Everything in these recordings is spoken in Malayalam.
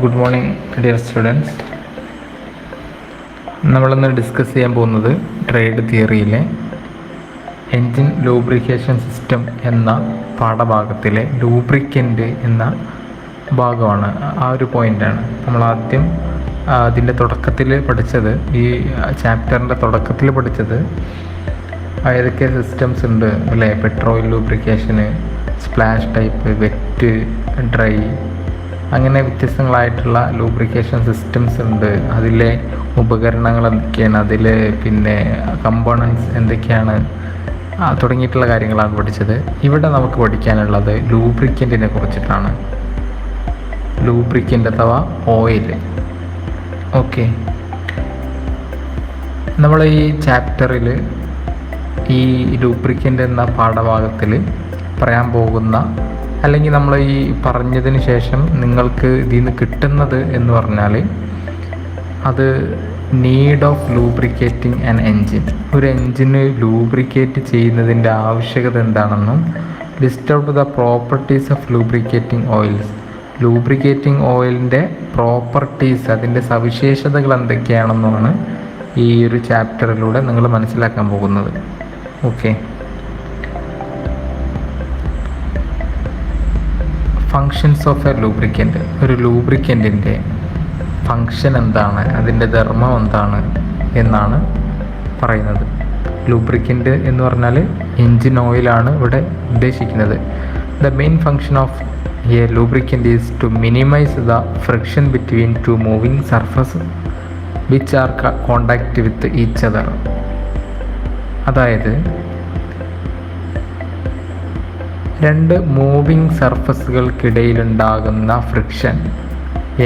Good morning dear students. നമ്മളിന്ന് ഡിസ്കസ് ചെയ്യാൻ പോകുന്നത് ട്രേഡ് തിയറിയിലെ എൻജിൻ ലൂബ്രിക്കേഷൻ സിസ്റ്റം എന്ന പാഠഭാഗത്തിലെ ലൂബ്രിക്കൻ്റ് എന്ന ഭാഗമാണ്. ആ ഒരു പോയിൻ്റാണ് നമ്മൾ ആദ്യം അതിൻ്റെ തുടക്കത്തിൽ പഠിച്ചത്. ഈ ചാപ്റ്ററിൻ്റെ തുടക്കത്തിൽ പഠിച്ചത് ഏതൊക്കെ സിസ്റ്റംസ് ഉണ്ട് അല്ലേ? Petrol lubrication, splash type, wet, dry, അങ്ങനെ വ്യത്യസ്തങ്ങളായിട്ടുള്ള ലൂബ്രിക്കേഷൻ സിസ്റ്റംസ് ഉണ്ട്. അതിലെ ഉപകരണങ്ങൾ എന്തൊക്കെയാണ്, അതിൽ പിന്നെ കമ്പോണൻസ് എന്തൊക്കെയാണ് തുടങ്ങിയിട്ടുള്ള കാര്യങ്ങളാണ് പഠിച്ചത്. ഇവിടെ നമുക്ക് പഠിക്കാനുള്ളത് ലൂബ്രിക്കൻറ്റിനെ കുറിച്ചിട്ടാണ്. ലൂബ്രിക്കൻ്റ് അഥവാ ഓയിൽ. ഓക്കെ, നമ്മൾ ഈ ചാപ്റ്ററിൽ ഈ ലൂബ്രിക്കൻ്റ് എന്ന പാഠഭാഗത്തിൽ പറയാൻ പോകുന്ന, അല്ലെങ്കിൽ നമ്മൾ ഈ പറഞ്ഞതിന് ശേഷം നിങ്ങൾക്ക് ഇതിൽ നിന്ന് കിട്ടുന്നത് എന്ന് പറഞ്ഞാൽ അത് need of lubricating an engine. ഒരു എൻജിന് ലൂബ്രിക്കേറ്റ് ചെയ്യുന്നതിൻ്റെ ആവശ്യകത എന്താണെന്നും, list out the properties of lubricating oils. Lubricating ഓയിലിൻ്റെ പ്രോപ്പർട്ടീസ്, അതിൻ്റെ സവിശേഷതകൾ എന്തൊക്കെയാണെന്നുമാണ് ഈ ഒരു ചാപ്റ്ററിലൂടെ നിങ്ങൾ മനസ്സിലാക്കാൻ പോകുന്നത്. Okay, functions of a lubricant. ഒരു ലൂബ്രിക്കൻറ്റിൻ്റെ ഫങ്ഷൻ എന്താണ്, അതിൻ്റെ ധർമ്മം എന്താണ് എന്നാണ് പറയുന്നത്. ലൂബ്രിക്കൻ്റ് എന്ന് പറഞ്ഞാൽ എൻജിൻ ഓയിലാണ് ഇവിടെ ഉദ്ദേശിക്കുന്നത്. The main function of a lubricant is to minimise the friction between two moving surface which are contact with each other. അതായത് രണ്ട് മൂവിങ് സർഫസുകൾക്കിടയിലുണ്ടാകുന്ന ഫ്രിക്ഷൻ.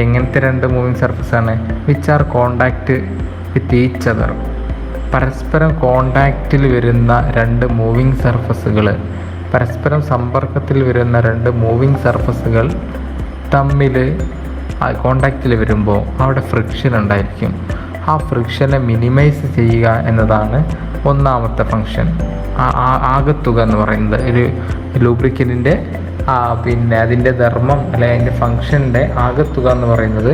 എങ്ങനത്തെ രണ്ട് മൂവിങ് സർഫസാണ്? Which are contact with each other. പരസ്പരം കോണ്ടാക്റ്റിൽ വരുന്ന രണ്ട് മൂവിങ് സർഫസുകൾ, പരസ്പരം സമ്പർക്കത്തിൽ വരുന്ന രണ്ട് മൂവിങ് സർഫസുകൾ തമ്മിൽ കോണ്ടാക്റ്റിൽ വരുമ്പോൾ അവിടെ ഫ്രിക്ഷൻ ഉണ്ടായിരിക്കും. ആ ഫ്രിക്ഷനെ മിനിമൈസ് ചെയ്യുക എന്നതാണ് ഒന്നാമത്തെ ഫങ്ഷൻ. ആകത്തുക എന്ന് പറയുന്നത് ഒരു ലൂബ്രിക്കൻറ്റിൻ്റെ പിന്നെ അതിൻ്റെ ധർമ്മം അല്ലെങ്കിൽ അതിൻ്റെ ഫങ്ഷൻ്റെ ആകത്തുക എന്ന് പറയുന്നത്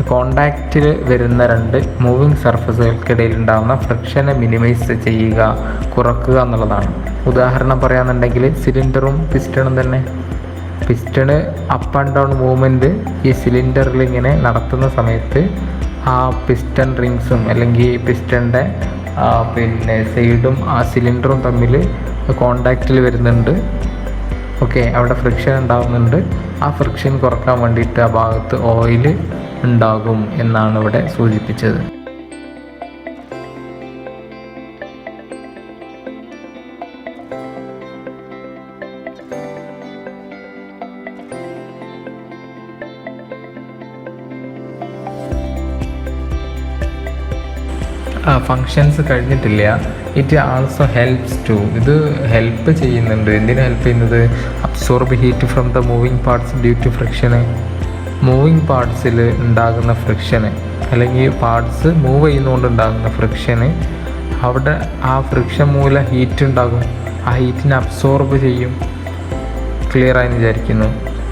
കോണ്ടാക്റ്റിൽ വരുന്ന രണ്ട് മൂവിങ് സർഫസുകൾക്കിടയിൽ ഉണ്ടാകുന്ന ഫ്രിക്ഷനെ മിനിമൈസ് ചെയ്യുക, കുറക്കുക എന്നുള്ളതാണ്. ഉദാഹരണം പറയുകയാണെന്നുണ്ടെങ്കിൽ സിലിണ്ടറും പിസ്റ്റണും തന്നെ. Piston up and down movement ഈ സിലിണ്ടറിൽ ഇങ്ങനെ നടത്തുന്ന സമയത്ത് ആ പിസ്റ്റൺ റിങ്സും അല്ലെങ്കിൽ പിസ്റ്റണിൻ്റെ പിന്നെ സൈഡും ആ സിലിണ്ടറും തമ്മിൽ കോണ്ടാക്റ്റിൽ വരുന്നുണ്ട്. ഓക്കെ, അവിടെ ഫ്രിക്ഷൻ ഉണ്ടാകുന്നുണ്ട്. ആ ഫ്രിക്ഷൻ കുറക്കാൻ വേണ്ടിയിട്ട് ആ ഭാഗത്ത് ഓയിൽ ഉണ്ടാകും എന്നാണ് ഇവിടെ സൂചിപ്പിച്ചത്. ഫങ്ഷൻസ് കഴിഞ്ഞിട്ടില്ല. It also helps to. ഇത് ഹെൽപ്പ് ചെയ്യുന്നുണ്ട്. എന്തിനാ ഹെൽപ്പ് ചെയ്യുന്നത്? Absorb heat from the moving parts due to friction. Moving പാർട്സിൽ ഉണ്ടാകുന്ന ഫ്രിക്ഷന്, അല്ലെങ്കിൽ പാർട്സ് മൂവ് ചെയ്യുന്നതുകൊണ്ട് ഉണ്ടാകുന്ന ഫ്രിക്ഷന്, അവിടെ ആ ഫ്രിക്ഷൻ മൂലം ഹീറ്റ് ഉണ്ടാകും. ആ ഹീറ്റിനെ അബ്സോർബ് ചെയ്യും. ക്ലിയറായി വിചാരിക്കുന്നു.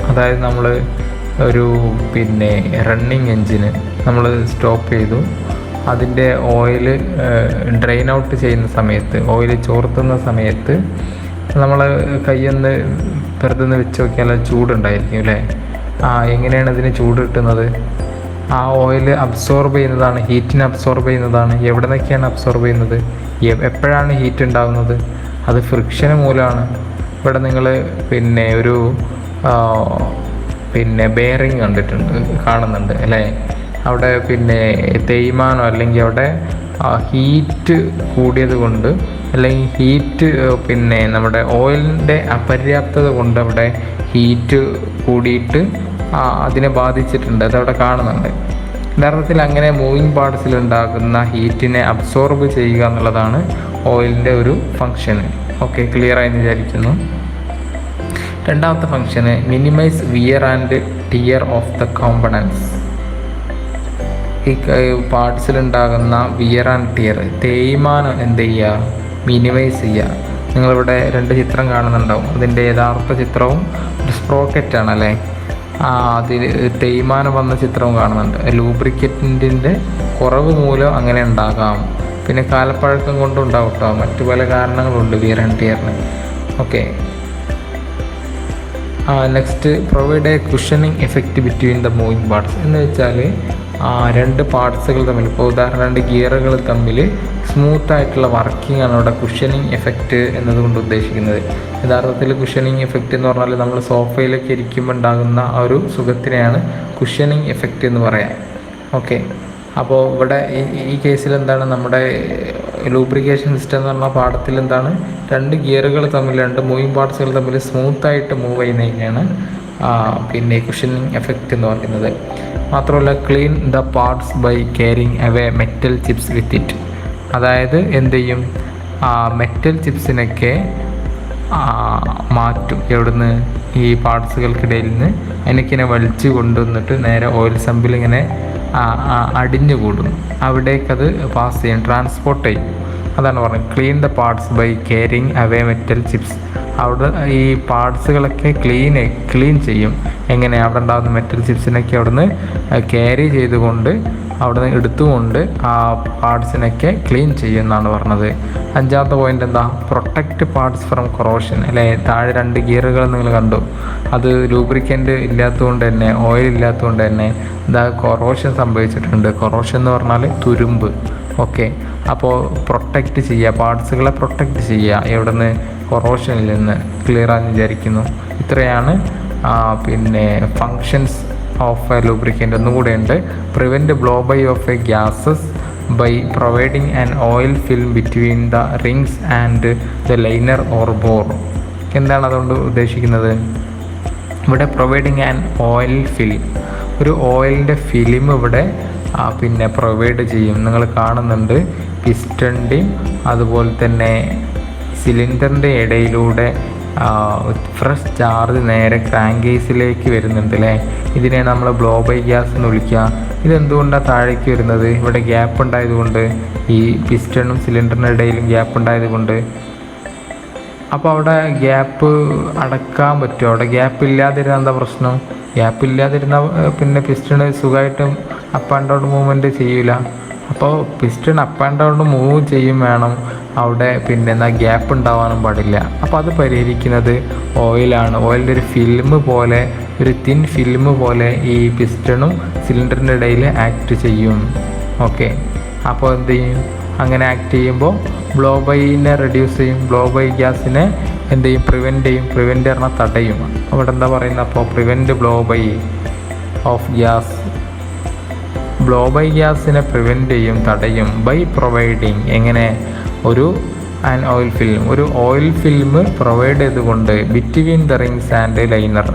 അതായത് നമ്മൾ ഒരു പിന്നെ റണ്ണിങ് എൻജിന് നമ്മൾ സ്റ്റോപ്പ് ചെയ്തു, അതിൻ്റെ ഓയിൽ ഡ്രെയിൻ ഔട്ട് ചെയ്യുന്ന സമയത്ത്, ഓയിൽ ചോർത്തുന്ന സമയത്ത് നമ്മൾ കൈയൊന്ന് വെറുതെ വെച്ച് നോക്കിയാൽ ചൂടുണ്ടായിരിക്കും അല്ലേ? എങ്ങനെയാണ് ഇതിന് ചൂട് കിട്ടുന്നത്? ആ ഓയിൽ അബ്സോർബ് ചെയ്യുന്നതാണ്, ഹീറ്റിനെ അബ്സോർബ് ചെയ്യുന്നതാണ്. എവിടെ നിന്നൊക്കെയാണ് അബ്സോർബ് ചെയ്യുന്നത്? എപ്പോഴാണ് ഹീറ്റ് ഉണ്ടാകുന്നത്? അത് ഫ്രിക്ഷന് മൂലമാണ്. ഇവിടെ നിങ്ങൾ പിന്നെ ഒരു പിന്നെ ബെയറിങ് കാണുന്നുണ്ട് അല്ലേ? അവിടെ പിന്നെ തേയ്മാനോ അല്ലെങ്കിൽ അവിടെ ഹീറ്റ് കൂടിയത് കൊണ്ട്, അല്ലെങ്കിൽ ഹീറ്റ് പിന്നെ നമ്മുടെ ഓയിലിൻ്റെ അപര്യാപ്തത കൊണ്ട് അവിടെ ഹീറ്റ് കൂടിയിട്ട് അതിനെ ബാധിച്ചിട്ടുണ്ട്. അതവിടെ കാണുന്നുണ്ട്. യഥാർത്ഥത്തിൽ അങ്ങനെ മൂവിങ് പാർട്സിൽ ഉണ്ടാകുന്ന ഹീറ്റിനെ അബ്സോർബ് ചെയ്യുക എന്നുള്ളതാണ് ഓയിലിൻ്റെ ഒരു ഫങ്ഷന്. ഓക്കെ, ക്ലിയറായി വിചാരിക്കുന്നു. രണ്ടാമത്തെ function minimise wear and tear of the components. ഈ പാർട്സിലുണ്ടാകുന്ന വിയർ ആൻഡ് ടിയർ, തേയ്മാനം എന്ത് ചെയ്യുക? മിനിമൈസ് ചെയ്യുക. നിങ്ങളിവിടെ രണ്ട് ചിത്രം കാണുന്നുണ്ടാവും. അതിൻ്റെ യഥാർത്ഥ ചിത്രവും ഒരു സ്പ്രോക്കറ്റാണ് അല്ലേ? അതിൽ തേയ്മാനം വന്ന ചിത്രവും കാണുന്നുണ്ട്. ലൂബ്രിക്കറ്റിൻ്റെ കുറവ് മൂലം അങ്ങനെ ഉണ്ടാകാം. പിന്നെ കാലപ്പഴക്കം കൊണ്ടുണ്ടാവും കേട്ടോ. മറ്റു പല കാരണങ്ങളുണ്ട് വിയർ ആൻഡ് ടിയറിന്. Okay, next provide a cushioning effect between the moving parts എന്ന് വെച്ചാൽ രണ്ട് പാർട്സുകൾ തമ്മിൽ, ഇപ്പോൾ ഉദാഹരണം രണ്ട് ഗിയറുകൾ തമ്മിൽ സ്മൂത്തായിട്ടുള്ള വർക്കിംഗ് ആണ് ഇവിടെ കുഷനിങ് എഫക്റ്റ് എന്നതുകൊണ്ട് ഉദ്ദേശിക്കുന്നത്. യഥാർത്ഥത്തിൽ കുഷനിങ് എഫക്റ്റ് എന്ന് പറഞ്ഞാൽ നമ്മൾ സോഫയിലൊക്കെ ഇരിക്കുമ്പോൾ ഉണ്ടാകുന്ന ആ ഒരു സുഖത്തിനെയാണ് കുഷനിങ് എഫക്റ്റ് എന്ന് പറയാം. ഓക്കെ, അപ്പോൾ ഇവിടെ ഈ കേസിൽ എന്താണ്, നമ്മുടെ ലൂബ്രിക്കേഷൻ സിസ്റ്റം എന്ന് പറഞ്ഞ പാഠത്തിൽ എന്താണ്, രണ്ട് ഗിയറുകൾ തമ്മിൽ, രണ്ട് മൂവിങ് പാർട്സുകൾ തമ്മിൽ സ്മൂത്തായിട്ട് മൂവ് ചെയ്യുന്നതിനെയാണ് പിന്നെ കുഷനിങ് എഫക്റ്റ് എന്ന് പറയുന്നത്. മാത്രമല്ല clean the parts by carrying away metal chips with it. അതായത് എന്ത് ചെയ്യും, മെറ്റൽ ചിപ്സിനൊക്കെ മാറ്റും എവിടുന്ന്, ഈ പാർട്സുകൾക്കിടയിൽ നിന്ന് അതിനൊക്കെ വലിച്ചു കൊണ്ടുവന്നിട്ട് നേരെ ഓയിൽ സമ്പിൽ ഇങ്ങനെ അടിഞ്ഞുകൂടും, അവിടേക്കത് പാസ് ചെയ്യും, ട്രാൻസ്പോർട്ട് ചെയ്യും. അതാണ് പറഞ്ഞത് clean the parts by carrying away metal chips. അവിടെ ഈ പാർട്സുകളൊക്കെ ക്ലീൻ ചെയ്യും. എങ്ങനെ, അവിടെ ഉണ്ടാകുന്ന മെറ്റൽ ചിപ്സിനൊക്കെ അവിടുന്ന് ക്യാരി ചെയ്തുകൊണ്ട് അവിടുന്ന് എടുത്തുകൊണ്ട് ആ പാർട്സിനൊക്കെ ക്ലീൻ ചെയ്യും എന്നാണ് പറഞ്ഞത്. അഞ്ചാമത്തെ പോയിന്റ് എന്താ, പ്രൊട്ടക്റ്റ് പാർട്സ് ഫ്രം കൊറോഷൻ. അല്ലേ, താഴെ രണ്ട് ഗിയറുകൾ നിങ്ങൾ കണ്ടു, അത് ലൂബ്രിക്കൻ്റ് ഇല്ലാത്തതുകൊണ്ട് തന്നെ, ഓയിൽ ഇല്ലാത്തതുകൊണ്ട് തന്നെ ഇതാ കൊറോഷൻ സംഭവിച്ചിട്ടുണ്ട്. കൊറോഷൻ എന്ന് പറഞ്ഞാൽ തുരുമ്പ്. ഓക്കെ, അപ്പോൾ പ്രൊട്ടക്റ്റ് ചെയ്യുക, പാർട്സുകളെ പ്രൊട്ടക്റ്റ് ചെയ്യുക എവിടെ നിന്ന്, കൊറോഷനിൽ നിന്ന്. ക്ലിയർ ആണെന്ന് വിചാരിക്കുന്നു. ഇത്രയാണ് പിന്നെ ഫങ്ഷൻസ് ഓഫ് എ ലൂബ്രിക്കൻ്റ്. ഒന്നും കൂടെ ഉണ്ട്, prevent blow by of a gases by providing an oil film between the rings and the liner or bore. എന്താണ് അതുകൊണ്ട് ഉദ്ദേശിക്കുന്നത്, ഇവിടെ പ്രൊവൈഡിങ് ആൻ ഓയിൽ ഫിൽം, ഒരു ഓയിലിൻ്റെ ഫിലിം ഇവിടെ പിന്നെ പ്രൊവൈഡ് ചെയ്യും. നിങ്ങൾ കാണുന്നുണ്ട് പിസ്റ്റണിൻ്റെയും അതുപോലെ തന്നെ സിലിണ്ടറിൻ്റെ ഇടയിലൂടെ ഫ്രഷ് ചാർജ് നേരെ ക്രാങ്ക് കേസിലേക്ക് വരുന്നുണ്ട് അല്ലേ. ഇതിനെ നമ്മൾ ബ്ലോ ബൈ ഗ്യാസ് എന്ന് വിളിക്കുക. ഇതെന്തുകൊണ്ടാണ് താഴേക്ക് വരുന്നത്, ഇവിടെ ഗ്യാപ്പ് ഉണ്ടായതുകൊണ്ട്, ഈ പിസ്റ്റണും സിലിണ്ടറിൻ്റെ ഇടയിലും ഗ്യാപ്പ് ഉണ്ടായതുകൊണ്ട്. അപ്പോൾ അവിടെ ഗ്യാപ്പ് അടക്കാൻ പറ്റുമോ, അവിടെ ഗ്യാപ്പ് ഇല്ലാതിരുന്ന എന്താ പ്രശ്നം, ഗ്യാപ്പ് ഇല്ലാതിരുന്ന പിന്നെ പിസ്റ്റണ് സുഖമായിട്ടും അപ്പ് ആൻഡ് ഡൗൺ മൂവ്മെൻറ്റ് ചെയ്യില്ല. അപ്പോൾ piston up and down move ചെയ്യും വേണം, അവിടെ പിന്നെ എന്നാൽ ഗ്യാപ്പ് ഉണ്ടാവാനും പാടില്ല. അപ്പോൾ അത് പരിഹരിക്കുന്നത് ഓയിലാണ്. ഓയിലിൻ്റെ ഒരു ഫിലിം പോലെ, ഒരു തിൻ ഫിലിം പോലെ ഈ പിസ്റ്റണും സിലിണ്ടറിൻ്റെ ഇടയിൽ ആക്ട് ചെയ്യും. ഓക്കെ, അപ്പോൾ എന്ത് ചെയ്യും, അങ്ങനെ ആക്ട് ചെയ്യുമ്പോൾ ബ്ലോ ബൈനെ റെഡ്യൂസ് ചെയ്യും, ബ്ലോ ബൈ ഗ്യാസിനെ എന്ത് ചെയ്യും, പ്രിവെൻറ്റ് ചെയ്യും. പ്രിവെൻറ്റ് പറഞ്ഞാൽ തടയും. അവിടെ എന്താ പറയുന്നത്, അപ്പോൾ prevent blow by of gas, blow by ഗ്യാസിനെ പ്രിവെൻറ്റ് ചെയ്യും, തടയും. ബൈ പ്രൊവൈഡിങ്, എങ്ങനെ, ഒരു ആൻ ഓയിൽ ഫിലിം, ഒരു ഓയിൽ ഫിലിം പ്രൊവൈഡ് ചെയ്തുകൊണ്ട് between the rings and liner,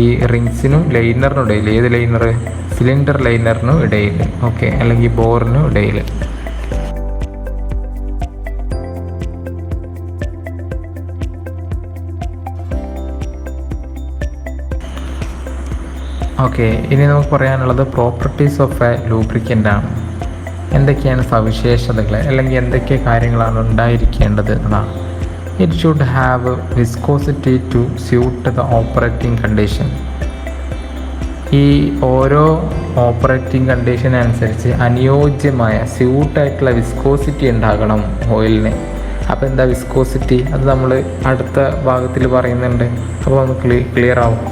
ഈ റിങ്സിനും ലൈനറിനും ഇടയിൽ, ഏത് ലൈനർ, സിലിണ്ടർ ലൈനറിനും ഇടയിൽ. ഓക്കെ, അല്ലെങ്കിൽ ബോറിനും ഇടയിൽ. ഓക്കെ, ഇനി നമുക്ക് പറയാനുള്ളത് പ്രോപ്പർട്ടീസ് ഓഫ് എ ലൂബ്രിക്കൻ്റ് ആണ്. എന്തൊക്കെയാണ് സവിശേഷതകൾ, അല്ലെങ്കിൽ എന്തൊക്കെ കാര്യങ്ങളാണ് ഉണ്ടായിരിക്കേണ്ടത് എന്നാണ്. It should have viscosity to suit the operating condition. ഈ ഓരോ ഓപ്പറേറ്റിംഗ് കണ്ടീഷൻ അനുസരിച്ച് അനുയോജ്യമായ സ്യൂട്ടായിട്ടുള്ള വിസ്കോസിറ്റി ഉണ്ടാകണം ഓയിലിന്. അപ്പോൾ എന്താ വിസ്കോസിറ്റി, അത് നമ്മൾ അടുത്ത ഭാഗത്തിൽ പറയുന്നുണ്ട്, അപ്പോൾ നമുക്ക് ക്ലിയർ ആവും.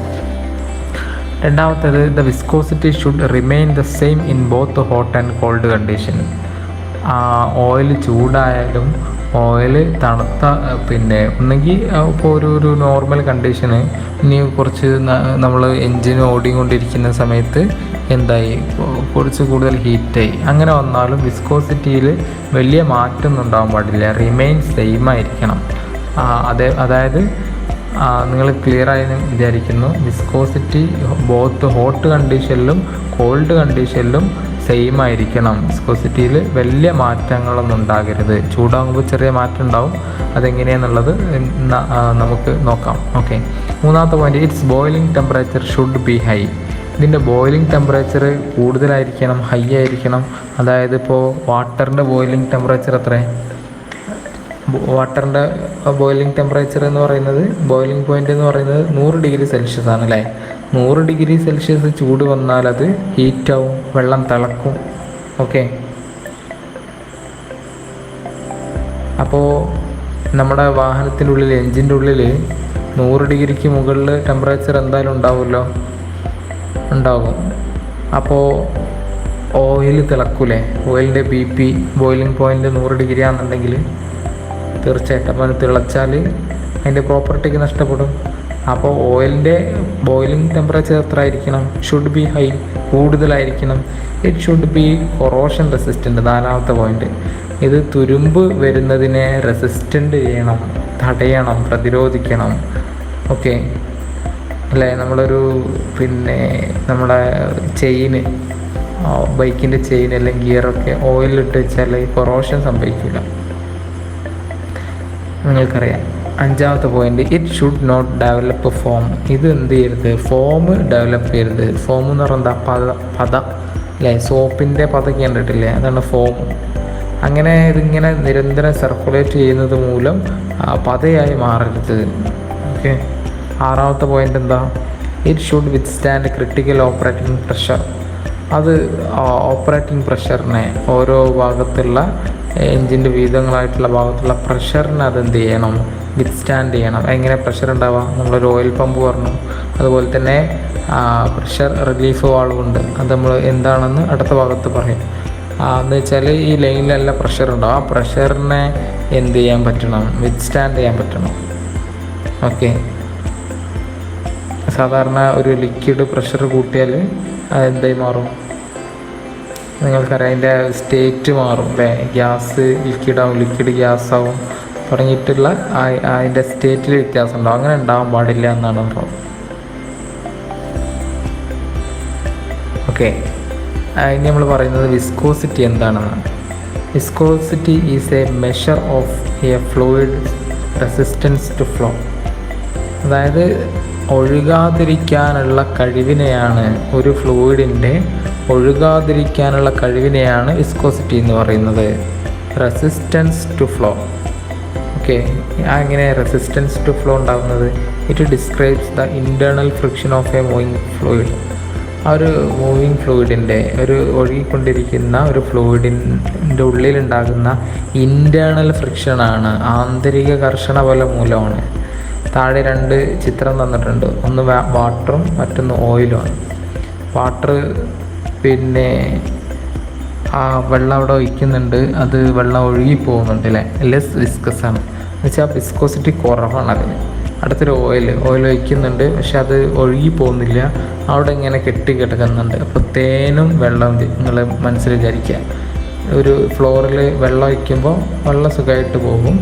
രണ്ടാമത്തേത്, the viscosity should remain the same in both hot and cold condition. Oil ചൂടായാലും ഓയിൽ തണുത്ത, പിന്നെ ഒന്നെങ്കിൽ ഇപ്പോൾ ഒരു നോർമൽ കണ്ടീഷന്, ഇനി കുറച്ച് നമ്മൾ എൻജിൻ ഓടിക്കൊണ്ടിരിക്കുന്ന സമയത്ത് എന്തായി, കുറച്ച് കൂടുതൽ ഹീറ്റായി, അങ്ങനെ വന്നാലും വിസ്കോസിറ്റിയിൽ വലിയ മാറ്റമൊന്നും ഉണ്ടാകാൻ പാടില്ല, റിമെയിൻ സെയിം ആയിരിക്കണം. അതായത് നിങ്ങൾ ക്ലിയർ ആയെന്ന് വിചാരിക്കുന്നു. വിസ്കോസിറ്റി ബോത്ത് ഹോട്ട് കണ്ടീഷനിലും കോൾഡ് കണ്ടീഷനിലും സെയിം ആയിരിക്കണം. വിസ്കോസിറ്റിയിൽ വലിയ മാറ്റങ്ങളൊന്നും ഉണ്ടാകരുത്. ചൂടാകുമ്പോൾ ചെറിയ മാറ്റം ഉണ്ടാവും, അതെങ്ങനെയാണെന്നുള്ളത് നമുക്ക് നോക്കാം. ഓക്കെ, മൂന്നാമത്തെ point, it's boiling temperature should be high. ഇതിൻ്റെ ബോയിലിംഗ് ടെമ്പറേച്ചർ കൂടുതലായിരിക്കണം, ഹൈ ആയിരിക്കണം. അതായത് ഇപ്പോൾ വാട്ടറിൻ്റെ ബോയിലിംഗ് ടെമ്പറേച്ചർ എത്ര, വാട്ടറിൻ്റെ ബോയിലിംഗ് ടെമ്പറേച്ചർ എന്ന് പറയുന്നത്, ബോയിലിംഗ് പോയിൻ്റ് എന്ന് പറയുന്നത് 100 ഡിഗ്രി സെൽഷ്യസ് ആണ് അല്ലേ. 100 ഡിഗ്രി സെൽഷ്യസ് ചൂട് വന്നാൽ അത് ഹീറ്റാവും, വെള്ളം തിളക്കും. ഓക്കെ, അപ്പോൾ നമ്മുടെ വാഹനത്തിൻ്റെ ഉള്ളിൽ, എൻജിൻ്റെ ഉള്ളിൽ 100 ഡിഗ്രിക്ക് മുകളിൽ ടെമ്പറേച്ചർ എന്തായാലും ഉണ്ടാവുമല്ലോ, ഉണ്ടാകും. അപ്പോൾ ഓയിൽ തിളക്കൂലേ, ഓയിലിൻ്റെ BP ബോയിലിംഗ് പോയിൻ്റ് 100 ഡിഗ്രി ആണെന്നുണ്ടെങ്കിൽ തീർച്ചയായിട്ടും അപ്പോൾ അത് തിളച്ചാൽ അതിൻ്റെ പ്രോപ്പർട്ടിക്ക് നഷ്ടപ്പെടും. അപ്പോൾ ഓയിലിൻ്റെ ബോയിലിംഗ് ടെമ്പറേച്ചർ എത്ര ആയിരിക്കണം? ഷുഡ് ബി ഹൈ, കൂടുതലായിരിക്കണം. It should be corrosion resistant, 4ാമത്തെ പോയിന്റ്. ഇത് തുരുമ്പ് വരുന്നതിനെ റെസിസ്റ്റൻ്റ് ചെയ്യണം, തടയണം, പ്രതിരോധിക്കണം. ഓക്കെ അല്ലേ? നമ്മളൊരു നമ്മുടെ ചെയിന്, ബൈക്കിൻ്റെ ചെയിൻ അല്ലെങ്കിൽ ഗിയറൊക്കെ ഓയിലിട്ട് വെച്ചാൽ കൊറോഷൻ സംഭവിക്കില്ല, നിങ്ങൾക്കറിയാം. 5ാമത്തെ point, it should not develop foam. ഇത് എന്ത് ചെയ്യരുത്? ഫോം ഡെവലപ്പ് ചെയ്യരുത്. ഫോം എന്ന് പറയുന്നത് പത അല്ലേ, സോപ്പിൻ്റെ പത കണ്ടിട്ടില്ലേ, അതാണ് ഫോം. അങ്ങനെ ഇതിങ്ങനെ നിരന്തരം സർക്കുലേറ്റ് ചെയ്യുന്നത് മൂലം പതയായി മാറരുത്. ഓക്കെ, 6ാമത്തെ പോയിന്റ് എന്താ? It should withstand critical operating pressure. അത് ഓപ്പറേറ്റിംഗ് പ്രഷറിനെ, ഓരോ ഭാഗത്തുള്ള എൻജിൻ്റെ വിവിധങ്ങളായിട്ടുള്ള ഭാഗത്തുള്ള പ്രഷറിനെ അതെന്ത് ചെയ്യണം? വിത്ത്സ്റ്റാൻഡ് ചെയ്യണം. എങ്ങനെ പ്രഷർ ഉണ്ടാവുക? നമ്മളൊരു ഓയിൽ പമ്പ് പറഞ്ഞു, അതുപോലെ തന്നെ പ്രഷർ റിലീഫ് വാൾവുണ്ട്. അത് നമ്മൾ എന്താണെന്ന് അടുത്ത ഭാഗത്ത് പറയും. എന്ന് വെച്ചാൽ ഈ ലൈനിലല്ല പ്രഷർ ഉണ്ടാവും, ആ പ്രഷറിനെ എന്ത് ചെയ്യാൻ പറ്റണം? വിത്ത്സ്റ്റാൻഡ് ചെയ്യാൻ പറ്റണം. ഓക്കെ, സാധാരണ ഒരു ലിക്വിഡ് പ്രഷർ കൂട്ടിയാൽ അതെന്തായി മാറും? നിങ്ങൾക്കറിയാം, അതിൻ്റെ സ്റ്റേറ്റ് മാറും അല്ലേ? ഗ്യാസ് ലിക്വിഡാവും, ലിക്വിഡ് ഗ്യാസാവും, തുടങ്ങിയിട്ടുള്ള അതിൻ്റെ സ്റ്റേറ്റിൽ വ്യത്യാസം ഉണ്ടാവും. അങ്ങനെ ഉണ്ടാവാൻ പാടില്ല എന്നാണ് പറയുന്നത്. ഓക്കെ, ഇനി നമ്മൾ പറയുന്നത് വിസ്കോസിറ്റി എന്താണെന്നാണ്. Viscosity is a measure of a fluid resistance to flow. അതായത് ഒഴുകാതിരിക്കാനുള്ള കഴിവിനെയാണ്, ഒരു ഫ്ലൂയിഡിൻ്റെ ഒഴുകാതിരിക്കാനുള്ള കഴിവിനെയാണ് വിസ്കോസിറ്റി എന്ന് പറയുന്നത്. Resistance to flow. ഓക്കെ, അങ്ങനെ റെസിസ്റ്റൻസ് ടു ഫ്ലോ ഉണ്ടാകുന്നത്, it describes the internal friction of a moving fluid. ആ ഒരു മൂവിങ് ഫ്ലൂയിഡിൻ്റെ, ഒരു ഒഴുകിക്കൊണ്ടിരിക്കുന്ന ഒരു ഫ്ലൂയിഡിൻ്റെ ഉള്ളിലുണ്ടാകുന്ന ഇൻറ്റേർണൽ ഫ്രിക്ഷനാണ്, ആന്തരിക ഘർഷണ ബലം മൂലമാണ്. താഴെ 2 ചിത്രം തന്നിട്ടുണ്ട്, ഒന്ന് വാട്ടറും മറ്റൊന്ന് ഓയിലുമാണ്. വാട്ടർ വെള്ളം അവിടെ ഒഴിക്കുന്നുണ്ട്, അത് വെള്ളം ഒഴുകി പോകുന്നുണ്ട് അല്ലേ, ലെസ് വിസ്കസ് ആണ്, എന്നുവെച്ചാൽ വിസ്കോസിറ്റി കുറവാണ് അതിന്. അടുത്തൊരു ഓയിൽ ഒഴിക്കുന്നുണ്ട്, പക്ഷെ അത് ഒഴുകി പോകുന്നില്ല, അവിടെ ഇങ്ങനെ കെട്ടിക്കിടക്കുന്നുണ്ട്. അപ്പോൾ തേനും വെള്ളം നിങ്ങൾ മനസ്സിൽ വിചാരിക്കുക, ഒരു ഫ്ലോറിൽ വെള്ളം ഒഴിക്കുമ്പോൾ വെള്ളം സുഖമായിട്ട് പോകും.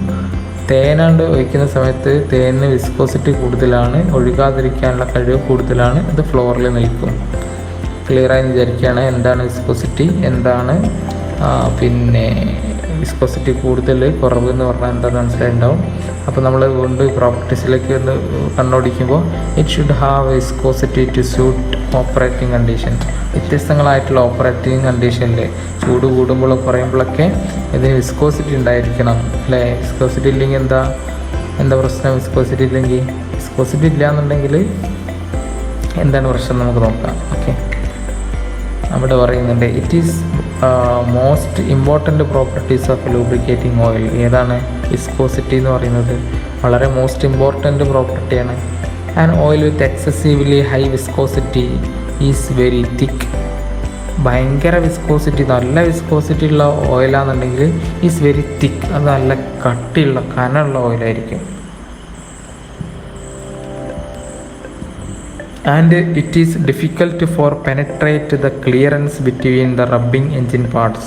തേനാണ്ട് ഒഴിക്കുന്ന സമയത്ത് തേനിന് വിസ്കോസിറ്റി കൂടുതലാണ്, ഒഴുകാതിരിക്കാനുള്ള കഴിവ് കൂടുതലാണ്, അത് ഫ്ലോറിൽ നിൽക്കും. ക്ലിയറായി വിചാരിക്കുകയാണ് എന്താണ് വിസ്കോസിറ്റി, എന്താണ് വിസ്കോസിറ്റി കൂടുതൽ കുറവ് എന്ന് പറഞ്ഞാൽ എന്താണെന്ന് മനസ്സിലായിട്ടുണ്ടാവും. അപ്പോൾ നമ്മൾ വീണ്ടും പ്രോപ്പർട്ടീസിലേക്ക് ഒന്ന് കണ്ണോടിക്കുമ്പോൾ, it should have viscosity to suit operating condition. വ്യത്യസ്തങ്ങളായിട്ടുള്ള ഓപ്പറേറ്റിംഗ് കണ്ടീഷനിൽ ചൂട് കൂടുമ്പോൾ കുറയുമ്പോഴൊക്കെ ഇതിന് വിസ്കോസിറ്റി ഉണ്ടായിരിക്കണം അല്ലേ. വിസ്കോസിറ്റി ഇല്ലെങ്കിൽ എന്താ പ്രശ്നം? വിസ്കോസിറ്റി ഇല്ലെങ്കിൽ, വിസ്കോസിറ്റി ഇല്ല എന്നുണ്ടെങ്കിൽ എന്താണ് പ്രശ്നം നമുക്ക് നോക്കാം. ഓക്കെ, അവിടെ പറയുന്നുണ്ട്, it is most important properties of lubricating oil. ഏതാണ് വിസ്കോസിറ്റി എന്ന് പറയുന്നത്? വളരെ മോസ്റ്റ് ഇമ്പോർട്ടൻറ്റ് പ്രോപ്പർട്ടിയാണ്. And oil with excessively high viscosity is very തിക്ക്. ഭയങ്കര വിസ്കോസിറ്റി, നല്ല വിസ്കോസിറ്റി ഉള്ള ഓയിലാണെന്നുണ്ടെങ്കിൽ ഈസ് വെരി തിക്ക്, അത് നല്ല കട്ടിയുള്ള കനമുള്ള ഓയിലായിരിക്കും. And it is difficult for penetrate the clearance between the rubbing engine parts.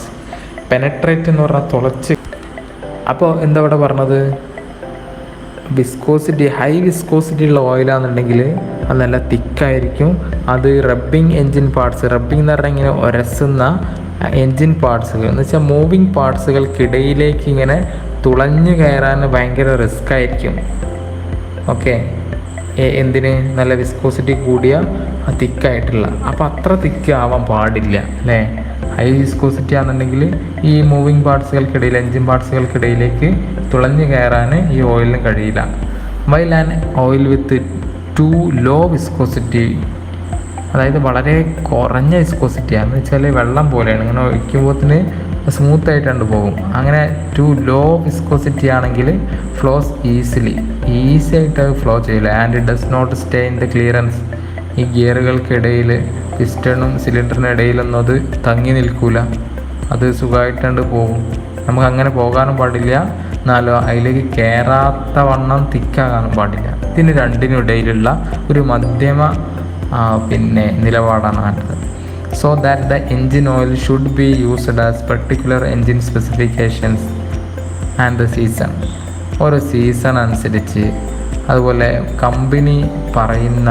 Penetrate എന്ന് പറഞ്ഞാൽ തുളച്ച്. അപ്പോൾ എന്താ ഇവിടെ പറഞ്ഞത്? വിസ്കോസിറ്റി, ഹൈ വിസ്കോസിറ്റി ഉള്ള ഓയിലാണെന്നുണ്ടെങ്കിൽ അത് നല്ല തിക്കായിരിക്കും. അത് റബ്ബിങ് എൻജിൻ പാർട്സ്, റബ്ബിങ് എന്ന് പറഞ്ഞാൽ ഇങ്ങനെ ഉരസുന്ന എൻജിൻ പാർട്സുകൾ എന്ന് വെച്ചാൽ മൂവിങ് പാർട്സുകൾക്കിടയിലേക്ക് ഇങ്ങനെ തുളഞ്ഞു കയറാൻ ഭയങ്കര റിസ്ക് ആയിരിക്കും. ഓക്കെ, എന്തിന്? നല്ല വിസ്കോസിറ്റി കൂടിയ തിക്കായിട്ടുള്ള. അപ്പോൾ അത്ര തിക്ക് ആവാൻ പാടില്ല അല്ലേ. ഹൈ വിസ്കോസിറ്റി ആണെന്നുണ്ടെങ്കിൽ ഈ മൂവിങ് പാർട്സുകൾക്കിടയിൽ, എൻജിൻ പാർട്സുകൾക്കിടയിലേക്ക് തുളഞ്ഞു കയറാൻ ഈ ഓയിലിന് കഴിയില്ല. While an oil with too low viscosity അതായത് വളരെ കുറഞ്ഞ വിസ്കോസിറ്റിയാണ്. എന്ന് വെച്ചാൽ വെള്ളം പോലെയാണ്, ഇങ്ങനെ ഒഴിക്കുമ്പോഴത്തിന് സ്മൂത്ത് ആയിട്ടുണ്ട് പോകും. അങ്ങനെ ടു ലോ വിസ്കോസിറ്റി ആണെങ്കിൽ ഫ്ലോസ് ഈസി ആയിട്ട് ഫ്ലോ ചെയ്യില്ല. And does not stay in the clearance. ഈ ഗിയറുകൾക്കിടയിൽ പിസ്റ്റണും സിലിണ്ടറിനും ഇടയിലൊന്നും അത് തങ്ങി നിൽക്കില്ല, അത് സുഖമായിട്ടുണ്ട് പോകും. നമുക്ക് അങ്ങനെ പോകാനും പാടില്ല, എന്നാലോ അതിലേക്ക് കയറാത്ത വണ്ണം തിക്കാകാനും പാടില്ല. ഇതിന് രണ്ടിനും ഇടയിലുള്ള ഒരു മധ്യമ നിലപാടാണ് വേണ്ടത്. So that the engine oil should be used as particular engine specifications and the season. ഓരോ സീസൺ അനുസരിച്ച്, അതുപോലെ കമ്പനി പറയുന്ന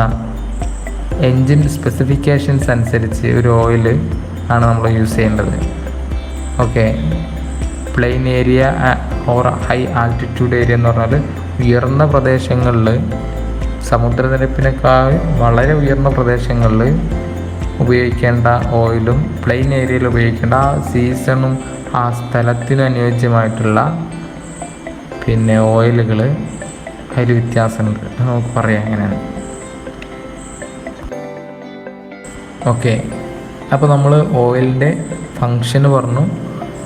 എൻജിൻ സ്പെസിഫിക്കേഷൻസ് അനുസരിച്ച് ഒരു ഓയിൽ ആണ് നമ്മൾ യൂസ് ചെയ്യേണ്ടത്. Okay, plain area or high altitude area എന്ന് പറഞ്ഞാൽ ഉയർന്ന പ്രദേശങ്ങളിൽ, സമുദ്രനിരപ്പിനേക്കാൾ വളരെ ഉയർന്ന പ്രദേശങ്ങളിൽ ഉപയോഗിക്കേണ്ട ഓയിലും പ്ലെയിൻ ഏരിയയിൽ ഉപയോഗിക്കേണ്ട ആ സീസണും ആ സ്ഥലത്തിനും അനുയോജ്യമായിട്ടുള്ള ഓയിലുകൾ അതിൽ വ്യത്യാസമുണ്ട്. നമുക്ക് പറയാം എങ്ങനെയാണ്. ഓക്കെ, അപ്പോൾ നമ്മൾ ഓയിലിൻ്റെ ഫങ്ഷന് പറഞ്ഞു,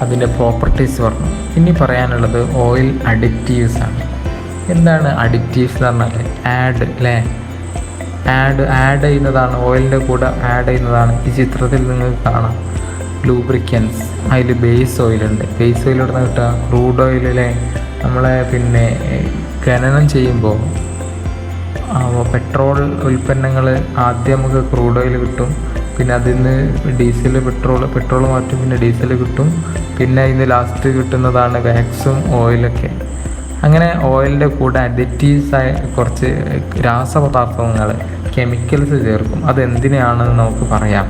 അതിൻ്റെ പ്രോപ്പർട്ടീസ് പറഞ്ഞു. ഇനി പറയാനുള്ളത് ഓയിൽ അഡിറ്റീവ്സ് ആണ്. എന്താണ് അഡിറ്റീവ്സ് എന്ന് പറഞ്ഞാൽ? ആഡ് ചെയ്യുന്നതാണ്, ഓയിലിൻ്റെ കൂടെ ആഡ് ചെയ്യുന്നതാണ്. ഈ ചിത്രത്തിൽ നിങ്ങൾക്ക് കാണാം ലൂബ്രിക്കൻസ്, അതിൽ ബേസ് ഓയിലുണ്ട്. ബേസ് ഓയിൽ ഇവിടെ നിന്ന് കിട്ടുക ക്രൂഡ് ഓയിലിലെ നമ്മളെ ഖനനം ചെയ്യുമ്പോൾ പെട്രോൾ ഉൽപ്പന്നങ്ങൾ ആദ്യം നമുക്ക് ക്രൂഡ് ഓയിൽ കിട്ടും, പിന്നെ അതിൽ നിന്ന് ഡീസൽ, പെട്രോൾ മാറ്റും, പിന്നെ ഡീസൽ കിട്ടും, പിന്നെ ഇതിന് ലാസ്റ്റ് കിട്ടുന്നതാണ് വാക്സും ഓയിലൊക്കെ. അങ്ങനെ ഓയിലിൻ്റെ കൂടെ അഡിറ്റീവ്സായ കുറച്ച് രാസപദാർത്ഥങ്ങൾ, കെമിക്കൽസ് ചേർക്കും. അതെന്തിനാണെന്ന് നമുക്ക് പറയാം.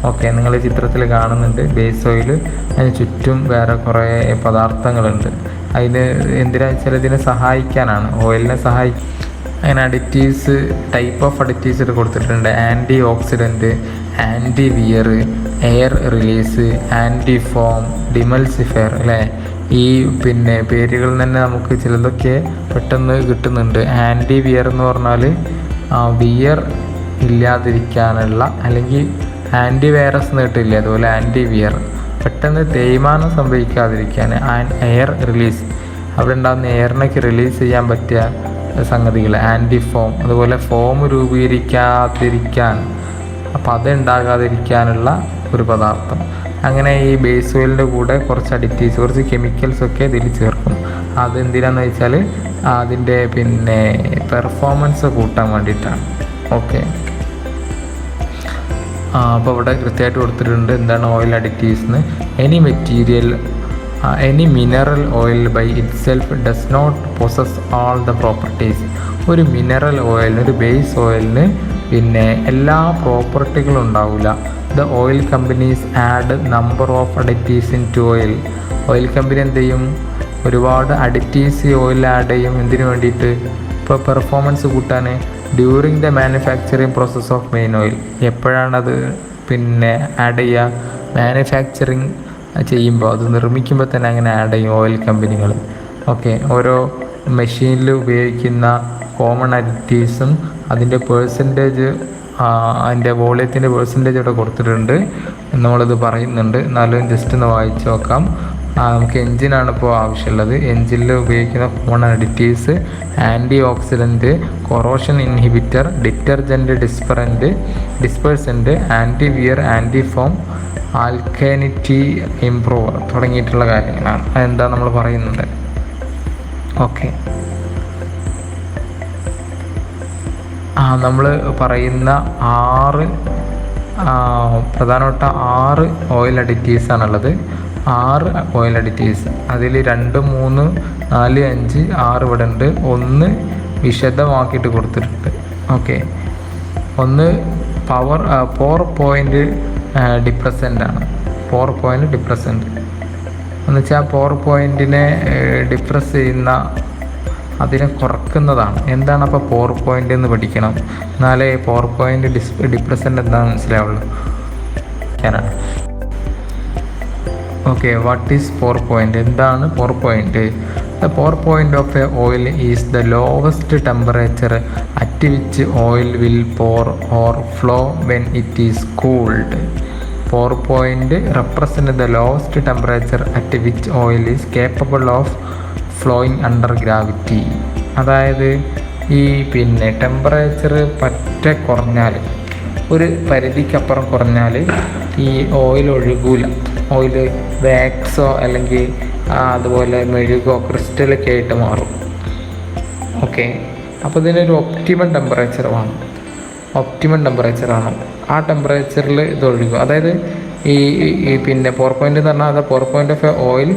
ഓക്കെ, നിങ്ങൾ ചിത്രത്തിൽ കാണുന്നുണ്ട് ബേസ് ഓയിൽ, അതിന് ചുറ്റും വേറെ കുറേ പദാർത്ഥങ്ങളുണ്ട്. അതിന് എന്തിനാണെന്ന് വെച്ചാൽ ഇതിനെ സഹായിക്കാനാണ്, ഓയിലിനെ സഹായിക്കും. അങ്ങനെ അഡിറ്റീവ്സ്, ടൈപ്പ് ഓഫ് അഡിറ്റീവ്സ് കൊടുത്തിട്ടുണ്ട്. Antioxidant, anti wear, air release, anti foam, demulsifier അല്ലേ. ഈ പേരുകളിൽ തന്നെ നമുക്ക് ചിലതൊക്കെ പെട്ടെന്ന് കിട്ടുന്നുണ്ട്. ആൻറ്റി വിയർ എന്ന് പറഞ്ഞാൽ വിയർ ഇല്ലാതിരിക്കാനുള്ള, അല്ലെങ്കിൽ ആൻറ്റി വൈറസ് എന്ന് കിട്ടില്ല, അതുപോലെ ആൻറ്റി വിയർ പെട്ടെന്ന് തേയ്മാനം സംഭവിക്കാതിരിക്കാൻ. എയർ റിലീസ്, അവിടെ ഉണ്ടാകുന്ന എയറിനൊക്കെ റിലീസ് ചെയ്യാൻ പറ്റിയ സംഗതികൾ. ആൻറ്റി ഫോം, അതുപോലെ ഫോം രൂപീകരിക്കാതിരിക്കാൻ, അപ്പോൾ അതുണ്ടാകാതിരിക്കാനുള്ള ഒരു പദാർത്ഥം. അങ്ങനെ ഈ ബേസ് ഓയിലിൻ്റെ കൂടെ കുറച്ച് അഡിറ്റീവ്സ്, കുറച്ച് കെമിക്കൽസൊക്കെ ഇതിൽ ചേർക്കും. അതെന്തിനാന്ന് വെച്ചാൽ അതിൻ്റെ പെർഫോമൻസ് കൂട്ടാൻ വേണ്ടിയിട്ടാണ്. ഓക്കെ, അപ്പോൾ ഇവിടെ കൃത്യമായിട്ട് കൊടുത്തിട്ടുണ്ട് എന്താണ് ഓയിൽ അഡിറ്റീവ്സ് എന്ന്. Any mineral oil by itself does not possess all the properties. ഒരു മിനറൽ ഓയിലിന്, ഒരു ബേസ് ഓയിലിന് എല്ലാ പ്രോപ്പർട്ടികളും ഉണ്ടാവില്ല. The oil companies add number of additives into oil. Oil company എന്ത് ചെയ്യും? ഒരുപാട് അഡിറ്റീവ്സ് ഈ ഓയിൽ ആഡ് ചെയ്യും. എന്തിനു വേണ്ടിയിട്ട്? ഇപ്പോൾ പെർഫോമൻസ് കൂട്ടാൻ. During the manufacturing process of main oil. എപ്പോഴാണത് ആഡ് ചെയ്യുക? മാനുഫാക്ചറിങ് ചെയ്യുമ്പോൾ, അത് നിർമ്മിക്കുമ്പോൾ തന്നെ അങ്ങനെ ആഡ് ചെയ്യും ഓയിൽ കമ്പനികൾ. ഓക്കെ, ഓരോ മെഷീനിൽ ഉപയോഗിക്കുന്ന കോമൺ അഡിറ്റീവ്സും അതിൻ്റെ പേഴ്സൻറ്റേജ്, അതിൻ്റെ വോളിയത്തിൻ്റെ പേഴ്സൻറ്റേജ് ഇവിടെ കൊടുത്തിട്ടുണ്ട്. നമ്മളിത് പറയുന്നുണ്ട്, എന്നാലും ജസ്റ്റ് ഒന്ന് വായിച്ച് നോക്കാം. നമുക്ക് എൻജിനാണ് ഇപ്പോൾ ആവശ്യമുള്ളത്. എൻജിനിൽ ഉപയോഗിക്കുന്ന common additives: antioxidant, corrosion inhibitor, detergent, dispersant, anti wear, anti foam, alkalinity improver തുടങ്ങിയിട്ടുള്ള കാര്യങ്ങളാണ്. അതെന്താ നമ്മൾ പറയുന്നുണ്ട്. ഓക്കെ, നമ്മൾ പറയുന്ന പ്രധാനപ്പെട്ട 6 ഓയിൽ അഡിറ്റീവ്സ് ആണുള്ളത്. 6 ഓയിൽ അഡിറ്റീവ്സ്. അതിൽ 2, 3, 4, 5, 6 ഇവിടെ ഉണ്ട്. 1 വിശദമാക്കിയിട്ട് കൊടുത്തിട്ടുണ്ട്. ഓക്കെ, 1 4 പോയിൻ്റ് ഡിപ്രസൻ്റ് ആണ്. 4 പോയിൻ്റ് ഡിപ്രസൻ്റ് എന്ന് വെച്ചാൽ 4 പോയിൻറ്റിനെ ഡിപ്രസ് ചെയ്യുന്ന, അതിനെ കുറക്കുന്നതാണ്. എന്താണ് അപ്പോൾ 4 പോയിൻ്റ് എന്ന് പഠിക്കണം, എന്നാലേ 4 പോയിൻ്റ് ഡിപ്രസൻ്റ് എന്താണെന്ന് മനസ്സിലാവുള്ളൂ. Okay, what is 4 point? എന്താണ് 4 point? The 4 point of a oil is the lowest temperature at at which oil will pour or flow when it is cooled. Pour point represent the lowest temperature at which oil is capable of flowing under gravity. അതായത് ഈ ടെമ്പറേച്ചർ പറ്റെ കുറഞ്ഞാൽ, ഒരു പരിധിക്കപ്പുറം കുറഞ്ഞാൽ ഈ ഓയിൽ ഒഴുകൂല. ഓയിൽ വാക്സോ അല്ലെങ്കിൽ അതുപോലെ മെഴുകോ ക്രിസ്റ്റലൊക്കെ ആയിട്ട് മാറും. ഓക്കെ, അപ്പോൾ ഇതിനൊരു ഒപ്റ്റിമം ടെമ്പറേച്ചർ വേണം. ആ ടെമ്പറേച്ചറിൽ ഇത് ഒഴുകും. അതായത് ഈ പോർ പോയിൻ്റ് എന്ന് പറഞ്ഞാൽ അത് pour point of a oil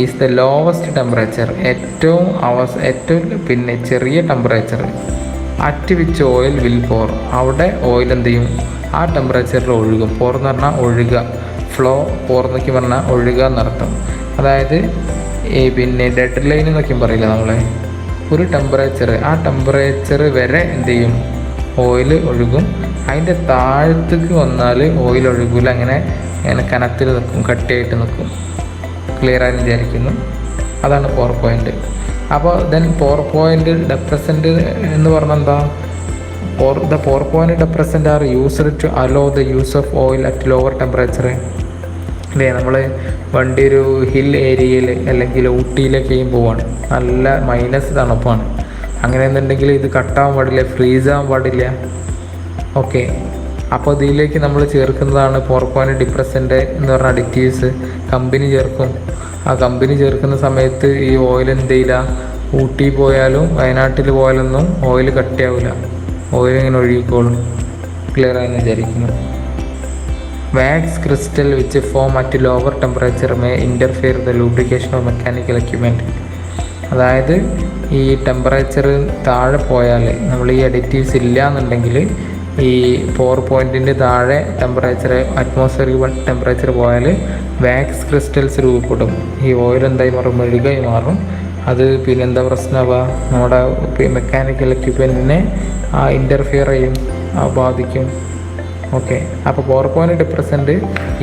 is the lowest temperature, ഏറ്റവും ചെറിയ temperature at which oil will pour, അവിടെ ഓയിൽ എന്ത് ചെയ്യും, ആ ടെമ്പറേച്ചറിൽ ഒഴുകും. പോർ എന്ന് പറഞ്ഞാൽ ഒഴുകുക, ഫ്ലോ, പോർ എന്നൊക്കെ പറഞ്ഞാൽ ഒഴുകുക എന്നർത്ഥം. അതായത് ഡെഡ് ലൈൻ എന്നൊക്കെ പറയില്ല നമ്മൾ, ഒരു ടെമ്പറേച്ചർ, ആ ടെമ്പറേച്ചർ വരെ എന്ത് ചെയ്യും, ഓയിൽ ഒഴുകും. അതിൻ്റെ താഴത്തേക്ക് വന്നാൽ ഓയിൽ ഒഴുകില്ല, അങ്ങനെ കനത്തിൽ നിൽക്കും, കട്ടിയായിട്ട് നിൽക്കും. ക്ലിയർ ആയി വിചാരിക്കുന്നു. അതാണ് പോർ പോയിൻ്റ്. അപ്പോൾ പോർ പോയിൻ്റ് ഡെപ്രസൻ്റ് എന്ന് പറഞ്ഞാൽ എന്താ, the pour point depressant are used to allow the use of oil at lower temperature. അല്ലേ, നമ്മൾ വണ്ടി ഒരു ഹിൽ ഏരിയയിൽ അല്ലെങ്കിൽ ഊട്ടിയിലൊക്കെയും പോവാണ്, നല്ല മൈനസ് തണുപ്പാണ്. അങ്ങനെയെന്നുണ്ടെങ്കിൽ ഇത് കട്ടാവാൻ പാടില്ല, ഫ്രീസാകാൻ പാടില്ല. ഓക്കെ, അപ്പോൾ ഇതിലേക്ക് നമ്മൾ ചേർക്കുന്നതാണ് പോർ പോയിൻ്റ് ഡിപ്രസൻ്റ് എന്ന് പറഞ്ഞ അഡിറ്റീവ്സ്. കമ്പനി ചേർക്കും. ആ കമ്പനി ചേർക്കുന്ന സമയത്ത് ഈ ഓയിൽ എന്ത് ചെയ്യില്ല, ഊട്ടി പോയാലും വയനാട്ടിൽ പോയാലൊന്നും ഓയിൽ കട്ടിയാവില്ല, ഓയിൽ ഇങ്ങനെ ഒഴുകിക്കോളും. ക്ലിയർ ആയെന്ന് വിചാരിക്കുന്നു. Wax crystal which form at lower temperature may interfere the lubrication of mechanical equipment. അതായത് ഈ ടെമ്പറേച്ചർ താഴെ പോയാൽ, നമ്മൾ ഈ അഡിറ്റീവ്സ് ഇല്ല എന്നുണ്ടെങ്കിൽ, ഈ പോർ പോയിൻറ്റിൻ്റെ താഴെ ടെമ്പറേച്ചർ, അറ്റ്മോസ്ഫിയറിക് ടെമ്പറേച്ചർ പോയാൽ വാക്സ് ക്രിസ്റ്റൽസ് രൂപപ്പെടും. ഈ ഓയിൽ എന്തായി മാറും, മെഴുകായി മാറും. അത് എന്താ പ്രശ്നമാവുക, നമ്മുടെ മെക്കാനിക്കൽ എക്യുപ്മെൻറ്റിനെ ഇൻ്റർഫിയർ ചെയ്യും, ബാധിക്കും. ഓക്കെ, അപ്പോൾ പോർ പോയിൻ്റ് ഡിപ്രസൻ്റ്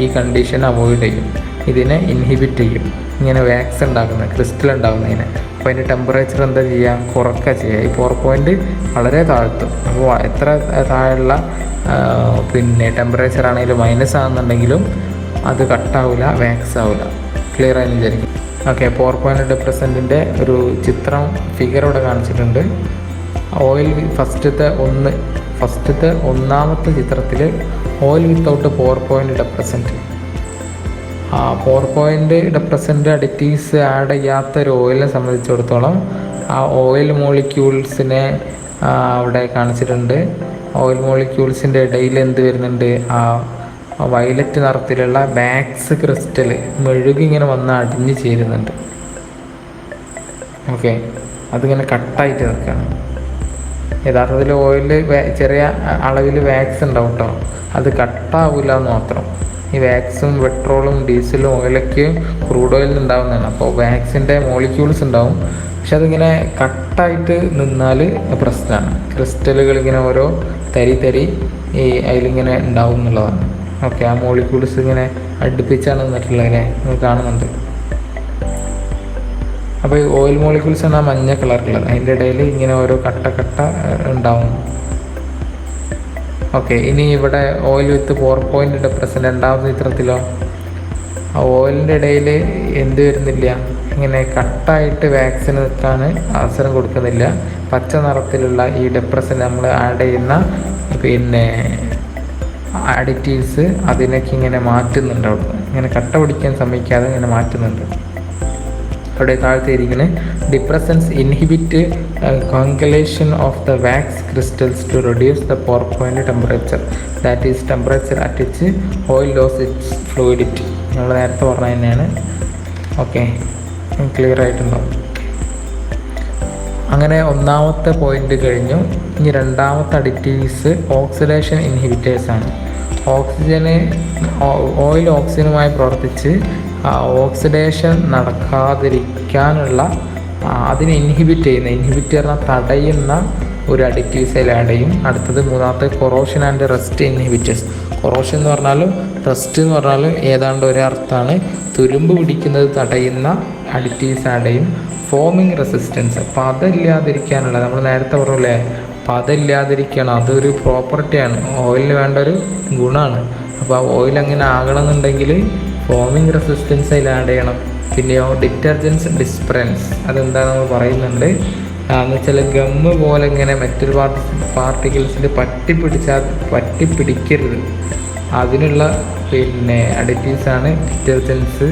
ഈ കണ്ടീഷൻ അവോയ്ഡ് ചെയ്യും, ഇതിനെ ഇൻഹിബിറ്റ് ചെയ്യും. ഇങ്ങനെ വാക്സ് ഉണ്ടാക്കുന്ന, ക്രിസ്റ്റൽ ഉണ്ടാകുന്നതിനെ. അപ്പോൾ അതിൻ്റെ ടെമ്പറേച്ചർ എന്താ ചെയ്യുക, കുറക്കുക ചെയ്യുക. ഈ പോർ പോയിൻ്റ് വളരെ താഴ്ത്തും. അപ്പോൾ എത്ര താഴെയുള്ള ടെമ്പറേച്ചർ ആണെങ്കിലും മൈനസ് ആകുന്നുണ്ടെങ്കിലും അത് കട്ടാവില്ല, വാക്സ് ആവില്ല. ക്ലിയർ ആയി വിചാരിക്കും. ഓക്കെ, പോർ പോയിൻ്റ് ഡിപ്രസൻറ്റിൻ്റെ ഒരു ചിത്രം, ഫിഗർ ഇവിടെ കാണിച്ചിട്ടുണ്ട്. ഓയിൽ ഫസ്റ്റത്തെ ഒന്നാമത്തെ ചിത്രത്തിൽ ഓയിൽ വിത്തൗട്ട് പോർ പോയിൻ്റ് ഡെപ്രസൻറ്റ്. പോർ പോയിൻ്റ് ഡെപ്രസൻറ്റ് അഡിറ്റീവ്സ് ആഡ് ചെയ്യാത്ത ഒരു ഓയിലിനെ സംബന്ധിച്ചിടത്തോളം ആ ഓയിൽ മോളിക്യൂൾസിനെ അവിടെ കാണിച്ചിട്ടുണ്ട്. ഓയിൽ മോളിക്യൂൾസിൻ്റെ ഇടയിൽ എന്ത് വരുന്നുണ്ട്, ആ വയലറ്റ് നിറത്തിലുള്ള വാക്സ് ക്രിസ്റ്റൽ മെഴുകിങ്ങനെ വന്ന് അടിഞ്ഞ് ചേരുന്നുണ്ട്. ഓക്കെ, അതിങ്ങനെ കട്ടായിട്ട് നിൽക്കുകയാണ്. യഥാർത്ഥത്തിൽ ഓയിലിൽ ചെറിയ അളവിൽ വാക്സ് ഉണ്ടാവും കേട്ടോ, അത് കട്ടാവില്ല എന്ന് മാത്രം. ഈ വാക്സും പെട്രോളും ഡീസലും ഓയിലൊക്കെ ക്രൂഡ് ഓയിലിൽ ഉണ്ടാകുന്നതാണ്. അപ്പോൾ വാക്സിൻ്റെ മോളിക്യൂൾസ് ഉണ്ടാവും, പക്ഷെ അതിങ്ങനെ കട്ടായിട്ട് നിന്നാൽ പ്രശ്നമാണ്. ക്രിസ്റ്റലുകൾ ഇങ്ങനെ ഓരോ തരി ഈ അതിലിങ്ങനെ ഉണ്ടാവും എന്നുള്ളതാണ്. ഓക്കെ, ആ മോളിക്യൂൾസ് ഇങ്ങനെ അടുപ്പിച്ചാണ് നിന്നിട്ടുള്ളതിനെ നിങ്ങൾ കാണുന്നുണ്ട്. അപ്പോൾ ഈ ഓയിൽ മോളിക്യൂൾസ് ആണ് ആ മഞ്ഞ കളറിലുള്ളത്, അതിൻ്റെ ഇടയിൽ ഇങ്ങനെ ഓരോ കട്ട ഉണ്ടാവും. ഓക്കെ, ഇനി ഇവിടെ ഓയിൽ വിത്ത് പോർ പോയിൻ്റ് ഡെപ്രസൻ്റ് രണ്ടാമത്തെ ചിത്രത്തിലോ ആ ഓയിലിൻ്റെ ഇടയിൽ എന്ത് വരുന്നില്ല, ഇങ്ങനെ കട്ടായിട്ട് വാക്സിന് നിൽക്കാൻ അവസരം കൊടുക്കുന്നില്ല. പച്ച നിറത്തിലുള്ള ഈ ഡെപ്രസൻ്റ് നമ്മൾ ആഡ് ചെയ്യുന്ന അഡിറ്റീവ്സ് അതിനൊക്കെ ഇങ്ങനെ മാറ്റുന്നുണ്ട്. അവിടെ ഇങ്ങനെ കട്ട പിടിക്കാൻ സമ്മതിക്കാതെ ഇങ്ങനെ മാറ്റുന്നുണ്ട്. അവിടെ താഴ്ത്തിയിരിക്കുന്നത് depressants inhibit congelation of the wax crystals to reduce the pour point temperature, that is temperature at which oil loses its fluidity. നമ്മൾ നേരത്തെ പറഞ്ഞ തന്നെയാണ്. ഓക്കെ, ക്ലിയർ ആയിട്ടുണ്ടാവും. അങ്ങനെ ഒന്നാമത്തെ പോയിന്റ് കഴിഞ്ഞു. ഇനി രണ്ടാമത്തെ അഡിറ്റീവ്സ് ഓക്സിഡേഷൻ ഇൻഹിബിറ്റേഴ്സാണ്. ഓയിൽ ഓക്സിജനുമായി പ്രവർത്തിച്ച് ഓക്സിഡേഷൻ നടക്കാതിരിക്കാനുള്ള അതിനെ ഇൻഹിബിറ്റ് പറഞ്ഞാൽ തടയുന്ന ഒരു അഡിറ്റീവ്സ് ആഡ് ചെയ്യും. അടുത്തത് മൂന്നാമത്തെ corrosion and rest inhibitors. Corrosion എന്ന് പറഞ്ഞാലും റസ്റ്റ് എന്ന് പറഞ്ഞാലും ഏതാണ്ട് ഒരേ അർത്ഥമാണ്. തുരുമ്പ് പിടിക്കുന്നത് തടയുന്ന അഡിറ്റീവ്സ് ആഡ് ചെയ്യും. ഫോമിങ് റെസിസ്റ്റൻസ്, പതയില്ലാതിരിക്കാനുള്ള, നമ്മൾ നേരത്തെ പറഞ്ഞില്ലേ അപ്പോൾ അതില്ലാതിരിക്കണം. അതൊരു പ്രോപ്പർട്ടിയാണ്, ഓയിലിന് വേണ്ട ഒരു ഗുണമാണ്. അപ്പോൾ ആ ഓയിൽ അങ്ങനെ ആകണമെന്നുണ്ടെങ്കിൽ ഫോമിങ് റെസിസ്റ്റൻസ് അതിൽ ആഡ് ചെയ്യണം. പിന്നെയോ ഡിറ്റർജൻസ് ഡിസ്പെറൻസ്, അതെന്താ നമ്മൾ പറയുന്നുണ്ട് എന്ന് വെച്ചാൽ ഗമ്മ് പോലെ ഇങ്ങനെ മറ്റൊരു പാർട്ടിക്കിൾസിൽ പറ്റിപ്പിടിക്കരുത്. അതിനുള്ള അഡിറ്റീവ്സാണ് ഡിറ്റർജൻസ്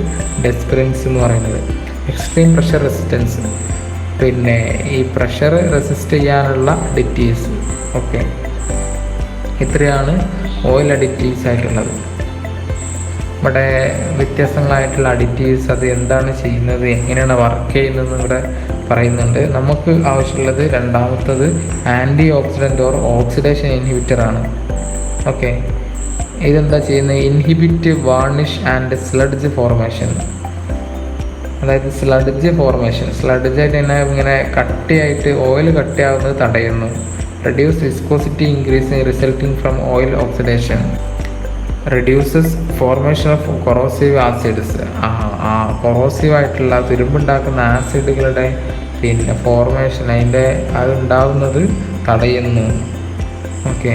ഡിസ്പെറൻസ് എന്ന് പറയുന്നത്. എക്സ്ട്രീം പ്രഷർ റെസിസ്റ്റൻസ്, ഈ പ്രഷർ റെസിസ്റ്റ് ചെയ്യാനുള്ള അഡിറ്റീവ്സ്. ഓക്കെ, ഇത്രയാണ് ഓയിൽ അഡിറ്റീവ്സ് ആയിട്ടുള്ളത്. ഇവിടെ വ്യത്യസ്തങ്ങളായിട്ടുള്ള അഡിറ്റീവ്സ് അത് എന്താണ് ചെയ്യുന്നത്, എങ്ങനെയാണ് വർക്ക് ചെയ്യുന്നതെന്ന് ഇവിടെ പറയുന്നുണ്ട്. നമുക്ക് ആവശ്യമുള്ളത് രണ്ടാമത്തത് antioxidant or oxidation inhibitor ആണ്. ഓക്കെ, ഇതെന്താ ചെയ്യുന്നത്? Inhibit varnish and sludge formation. അതായത് സ്ലഡ്ജ് ആയിട്ട് തന്നെ ഇങ്ങനെ കട്ടിയായിട്ട് ഓയിൽ കട്ടിയാവുന്നത് തടയുന്നു. Reduce viscosity increasing resulting from oil oxidation. Reduces formation of corrosive acids. കൊറോസീവായിട്ടുള്ള തുരുമ്പുണ്ടാക്കുന്ന ആസിഡുകളുടെ ഫോർമേഷൻ അതുണ്ടാവുന്നത് തടയുന്നു. ഓക്കെ,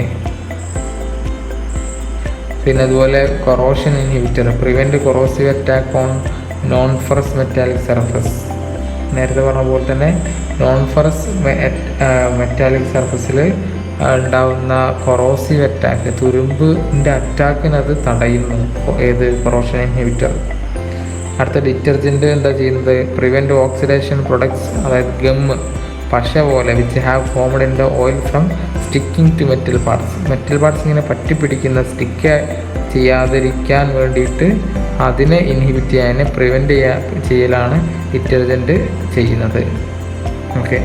പിന്നെ അതുപോലെ corrosion inhibitor prevent corrosive attack on non ferrous metallic surface. നേരത്തെ പറഞ്ഞ പോലെ തന്നെ നോൺ ഫെറസ് മെറ്റാലിക് സർഫസിൽ ഉണ്ടാവുന്ന കൊറോസീവ് അറ്റാക്ക്, തുരുമ്പിൻ്റെ അറ്റാക്കിനത് തടയുന്നു. Corrosion inhibitor. അടുത്ത ഡിറ്റർജൻറ്റ് എന്താ ചെയ്യുന്നത്? പ്രിവെൻറ്റ് ഓക്സിഡേഷൻ പ്രൊഡക്ട്സ്, അതായത് ഗമ്മ്, പശ പോലെ which have formed in the oil from sticking to metal parts ഇങ്ങനെ പറ്റിപ്പിടിക്കുന്ന സ്റ്റിക്ക് ചെയ്യാതിരിക്കാൻ വേണ്ടിയിട്ട് അതിനെ ഇൻഹിബിറ്റ് ചെയ്യാൻ പ്രിവെൻറ്റ് ചെയ്യലാണ് ഡിറ്റർജൻറ്റ് ചെയ്യുന്നത്. ഓക്കെ,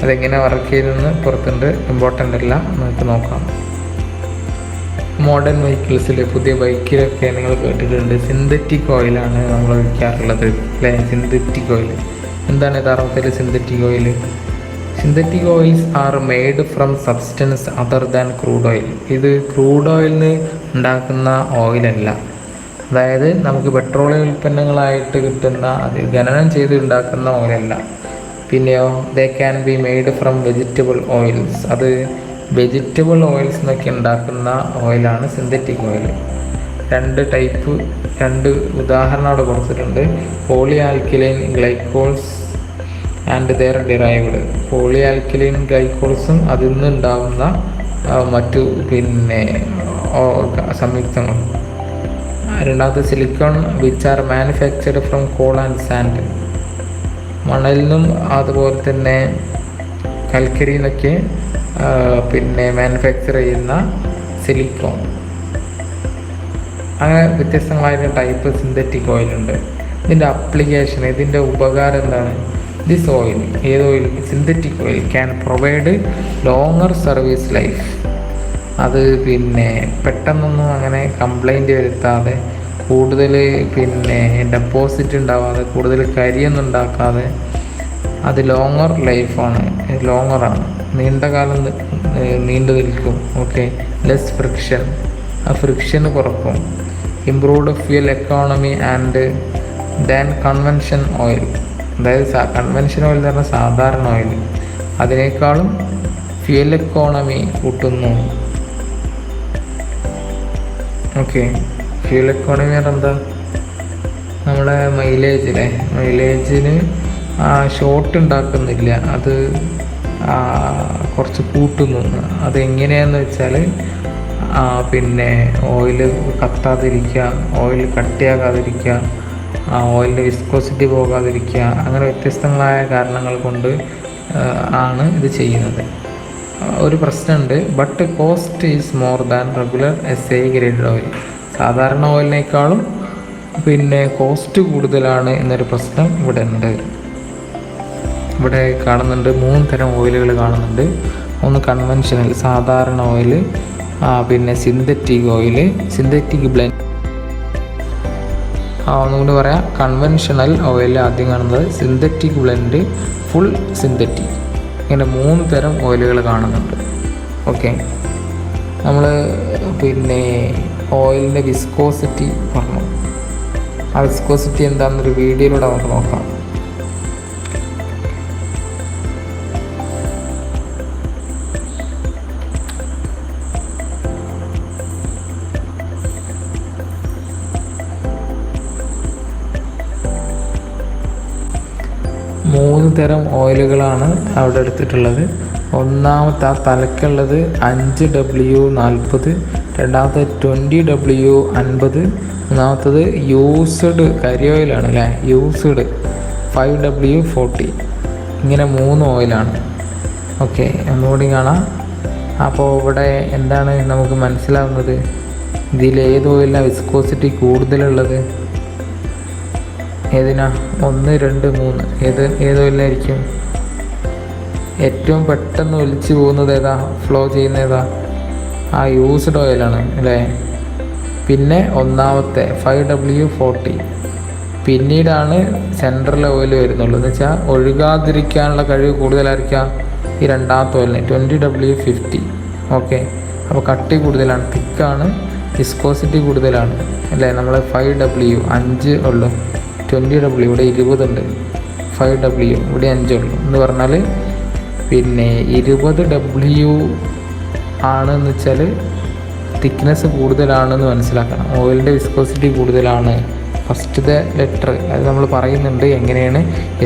അതെങ്ങനെ വർക്ക് ചെയ്തെന്ന് പുറത്തുണ്ട്, ഇമ്പോർട്ടൻ്റ് അല്ല, നമുക്ക് നോക്കാം. മോഡേൺ വെഹിക്കിൾസിൽ, പുതിയ ബൈക്കിലൊക്കെ നിങ്ങൾ കേട്ടിട്ടുണ്ട് സിന്തറ്റിക് ഓയിലാണ് നമ്മൾ ഒഴിക്കാറുള്ളത് അല്ലേ? സിന്തറ്റിക് ഓയിൽ എന്താണ് യഥാർത്ഥത്തിൽ synthetic oil? Synthetic oils are made from substance other than crude oil. ഇത് ക്രൂഡ് ഓയിലിന് ഉണ്ടാക്കുന്ന ഓയിലല്ല. അതായത് നമുക്ക് പെട്രോളിയം ഉൽപ്പന്നങ്ങളായിട്ട് കിട്ടുന്ന, അത് ഖനനം ചെയ്ത് ഉണ്ടാക്കുന്ന ഓയിലല്ല. പിന്നെയോ they can be made from vegetable oils. അത് വെജിറ്റബിൾ ഓയിൽസ് എന്നൊക്കെ ഉണ്ടാക്കുന്ന ഓയിലാണ് സിന്തറ്റിക് ഓയിൽ. രണ്ട് ഉദാഹരണം അവിടെ കൊടുത്തിട്ടുണ്ട്. Polyalkylene glycols and their derived. Polyalkylene ഗ്ലൈക്കോൾസും അതിൽ നിന്ന് ഉണ്ടാകുന്ന മറ്റു സംയുക്തങ്ങളും. രണ്ടാമത്തെ silicone which are manufactured from coal and sand. മണലിൽ നിന്നും അതുപോലെ തന്നെ കൽക്കരിയിൽ നിന്നൊക്കെ മാനുഫാക്ചർ ചെയ്യുന്ന സിലിക്കോൺ. അങ്ങനെ വ്യത്യസ്തങ്ങളായ ടൈപ്പ് സിന്തറ്റിക് ഓയിലുണ്ട്. ഇതിൻ്റെ അപ്ലിക്കേഷൻ, ഇതിൻ്റെ ഉപകാരം എന്താണ്? ദിസ് ഓയിൽ, ഏത് oil? Synthetic oil can provide longer service life. അത് പെട്ടെന്നൊന്നും അങ്ങനെ കംപ്ലൈൻറ്റ് വരുത്താതെ, കൂടുതൽ ഡെപ്പോസിറ്റ് ഉണ്ടാവാതെ, കൂടുതൽ കരിയൊന്നും ഉണ്ടാക്കാതെ, അത് ലോങ്ങർ ലൈഫാണ്, ലോങ്ങറാണ്, നീണ്ടകാലം നീണ്ടു നിൽക്കും. ഓക്കെ, ലെസ് ഫ്രിക്ഷൻ, ആ ഫ്രിക്ഷന് കുറക്കും. Improved fuel economy and than convention oil. അതായത് കൺവെൻഷൻ ഓയിൽ എന്ന് പറഞ്ഞാൽ സാധാരണ ഓയിൽ, അതിനേക്കാളും ഫ്യൂൽ എക്കോണമി കൂട്ടുന്നു. ഓക്കെ, ഫ്യൂൽ എക്കോണമി പറഞ്ഞാൽ എന്താ? നമ്മുടെ മൈലേജിന് ഷോർട്ട് ഉണ്ടാക്കുന്നില്ല, അത് കുറച്ച് കൂട്ടുന്നു. അതെങ്ങനെയാണെന്ന് വെച്ചാൽ ഓയിൽ കത്താതിരിക്കുക, ഓയിൽ കട്ടിയാകാതിരിക്കുക, ഓയിലിൻ്റെ വിസ്കോസിറ്റി പോകാതിരിക്കുക, അങ്ങനെ വ്യത്യസ്തങ്ങളായ കാരണങ്ങൾ കൊണ്ട് ആണ് ഇത് ചെയ്യുന്നത്. ഒരു പ്രശ്നമുണ്ട്, but cost is more than regular SI grade oil. സാധാരണ ഓയിലിനേക്കാളും കോസ്റ്റ് കൂടുതലാണ് എന്നൊരു പ്രശ്നം ഇവിടെ ഉണ്ട്. ഇവിടെ കാണുന്നുണ്ട് 3 തരം ഓയിലുകൾ കാണുന്നുണ്ട്. ഒന്ന് കൺവെൻഷനൽ സാധാരണ oil, synthetic oil, synthetic blend. ഒന്നുകൂടി പറയാം, കൺവെൻഷണൽ ഓയിൽ ആദ്യം കാണുന്നത്, സിന്തറ്റിക് ബ്ലെൻഡ്, ഫുൾ സിന്തറ്റിക്. ഇങ്ങനെ 3 തരം ഓയിലുകൾ കാണുന്നുണ്ട്. ഓക്കെ, നമ്മൾ ഓയിലിൻ്റെ വിസ്കോസിറ്റി പറഞ്ഞു. ആ വിസ്കോസിറ്റി എന്താണെന്നൊരു വീഡിയോയിലൂടെ നമുക്ക് നോക്കാം. തരം ഓയിലുകളാണ് അവിടെ എടുത്തിട്ടുള്ളത്. ഒന്നാമത്തെ ആ തലക്കുള്ളത് 5W40, രണ്ടാമത്തെ 20W50, മൂന്നാമത്തത് യൂസ്ഡ് കരി ഓയിലാണ് അല്ലേ, യൂസ്ഡ് 5W40. ഇങ്ങനെ 3 ഓയിലാണ്. ഓക്കെ, ഒന്നുകൂടി കാണാം. അപ്പോൾ ഇവിടെ എന്താണ് നമുക്ക് മനസ്സിലാവുന്നത്, ഇതിൽ ഏത് ഓയിലിനാണ് വിസ്കോസിറ്റി കൂടുതലുള്ളത്? ഏതിനാ? 1, 2, 3 ഏത് ഓയിലിനായിരിക്കും? ഏറ്റവും പെട്ടെന്ന് ഒലിച്ചു പോകുന്നത് ഏതാ, ഫ്ലോ ചെയ്യുന്ന ഏതാ? ആ യൂസ്ഡ് ഓയിലാണ് അല്ലേ. പിന്നെ ഒന്നാമത്തെ 5W40, പിന്നീടാണ് സെൻട്രൽ ഓയിൽ വരുന്നുള്ളൂ. എന്ന് വെച്ചാൽ ഒഴുകാതിരിക്കാനുള്ള കഴിവ് കൂടുതലായിരിക്കാം ഈ രണ്ടാമത്തെ ഓയിലിന്, 20W50. ഓക്കെ, അപ്പോൾ കട്ടി കൂടുതലാണ്, തിക്കാണ്, വിസ്കോസിറ്റി കൂടുതലാണ് അല്ലേ. നമ്മൾ 5W 5 ഉള്ളൂ, 20W ഇവിടെ 20 ഉണ്ട്, 5W ഇവിടെ 5 ഉള്ളൂ എന്ന് പറഞ്ഞാൽ പിന്നെ 20W ആണെന്ന് വെച്ചാൽ തിക്നെസ് കൂടുതലാണെന്ന് മനസ്സിലാക്കണം. ഓയിലിൻ്റെ വിസ്കോസിറ്റി കൂടുതലാണ്. ഫസ്റ്റത്തെ ലെറ്റർ അത് നമ്മൾ പറയുന്നുണ്ട് എങ്ങനെയാണ്.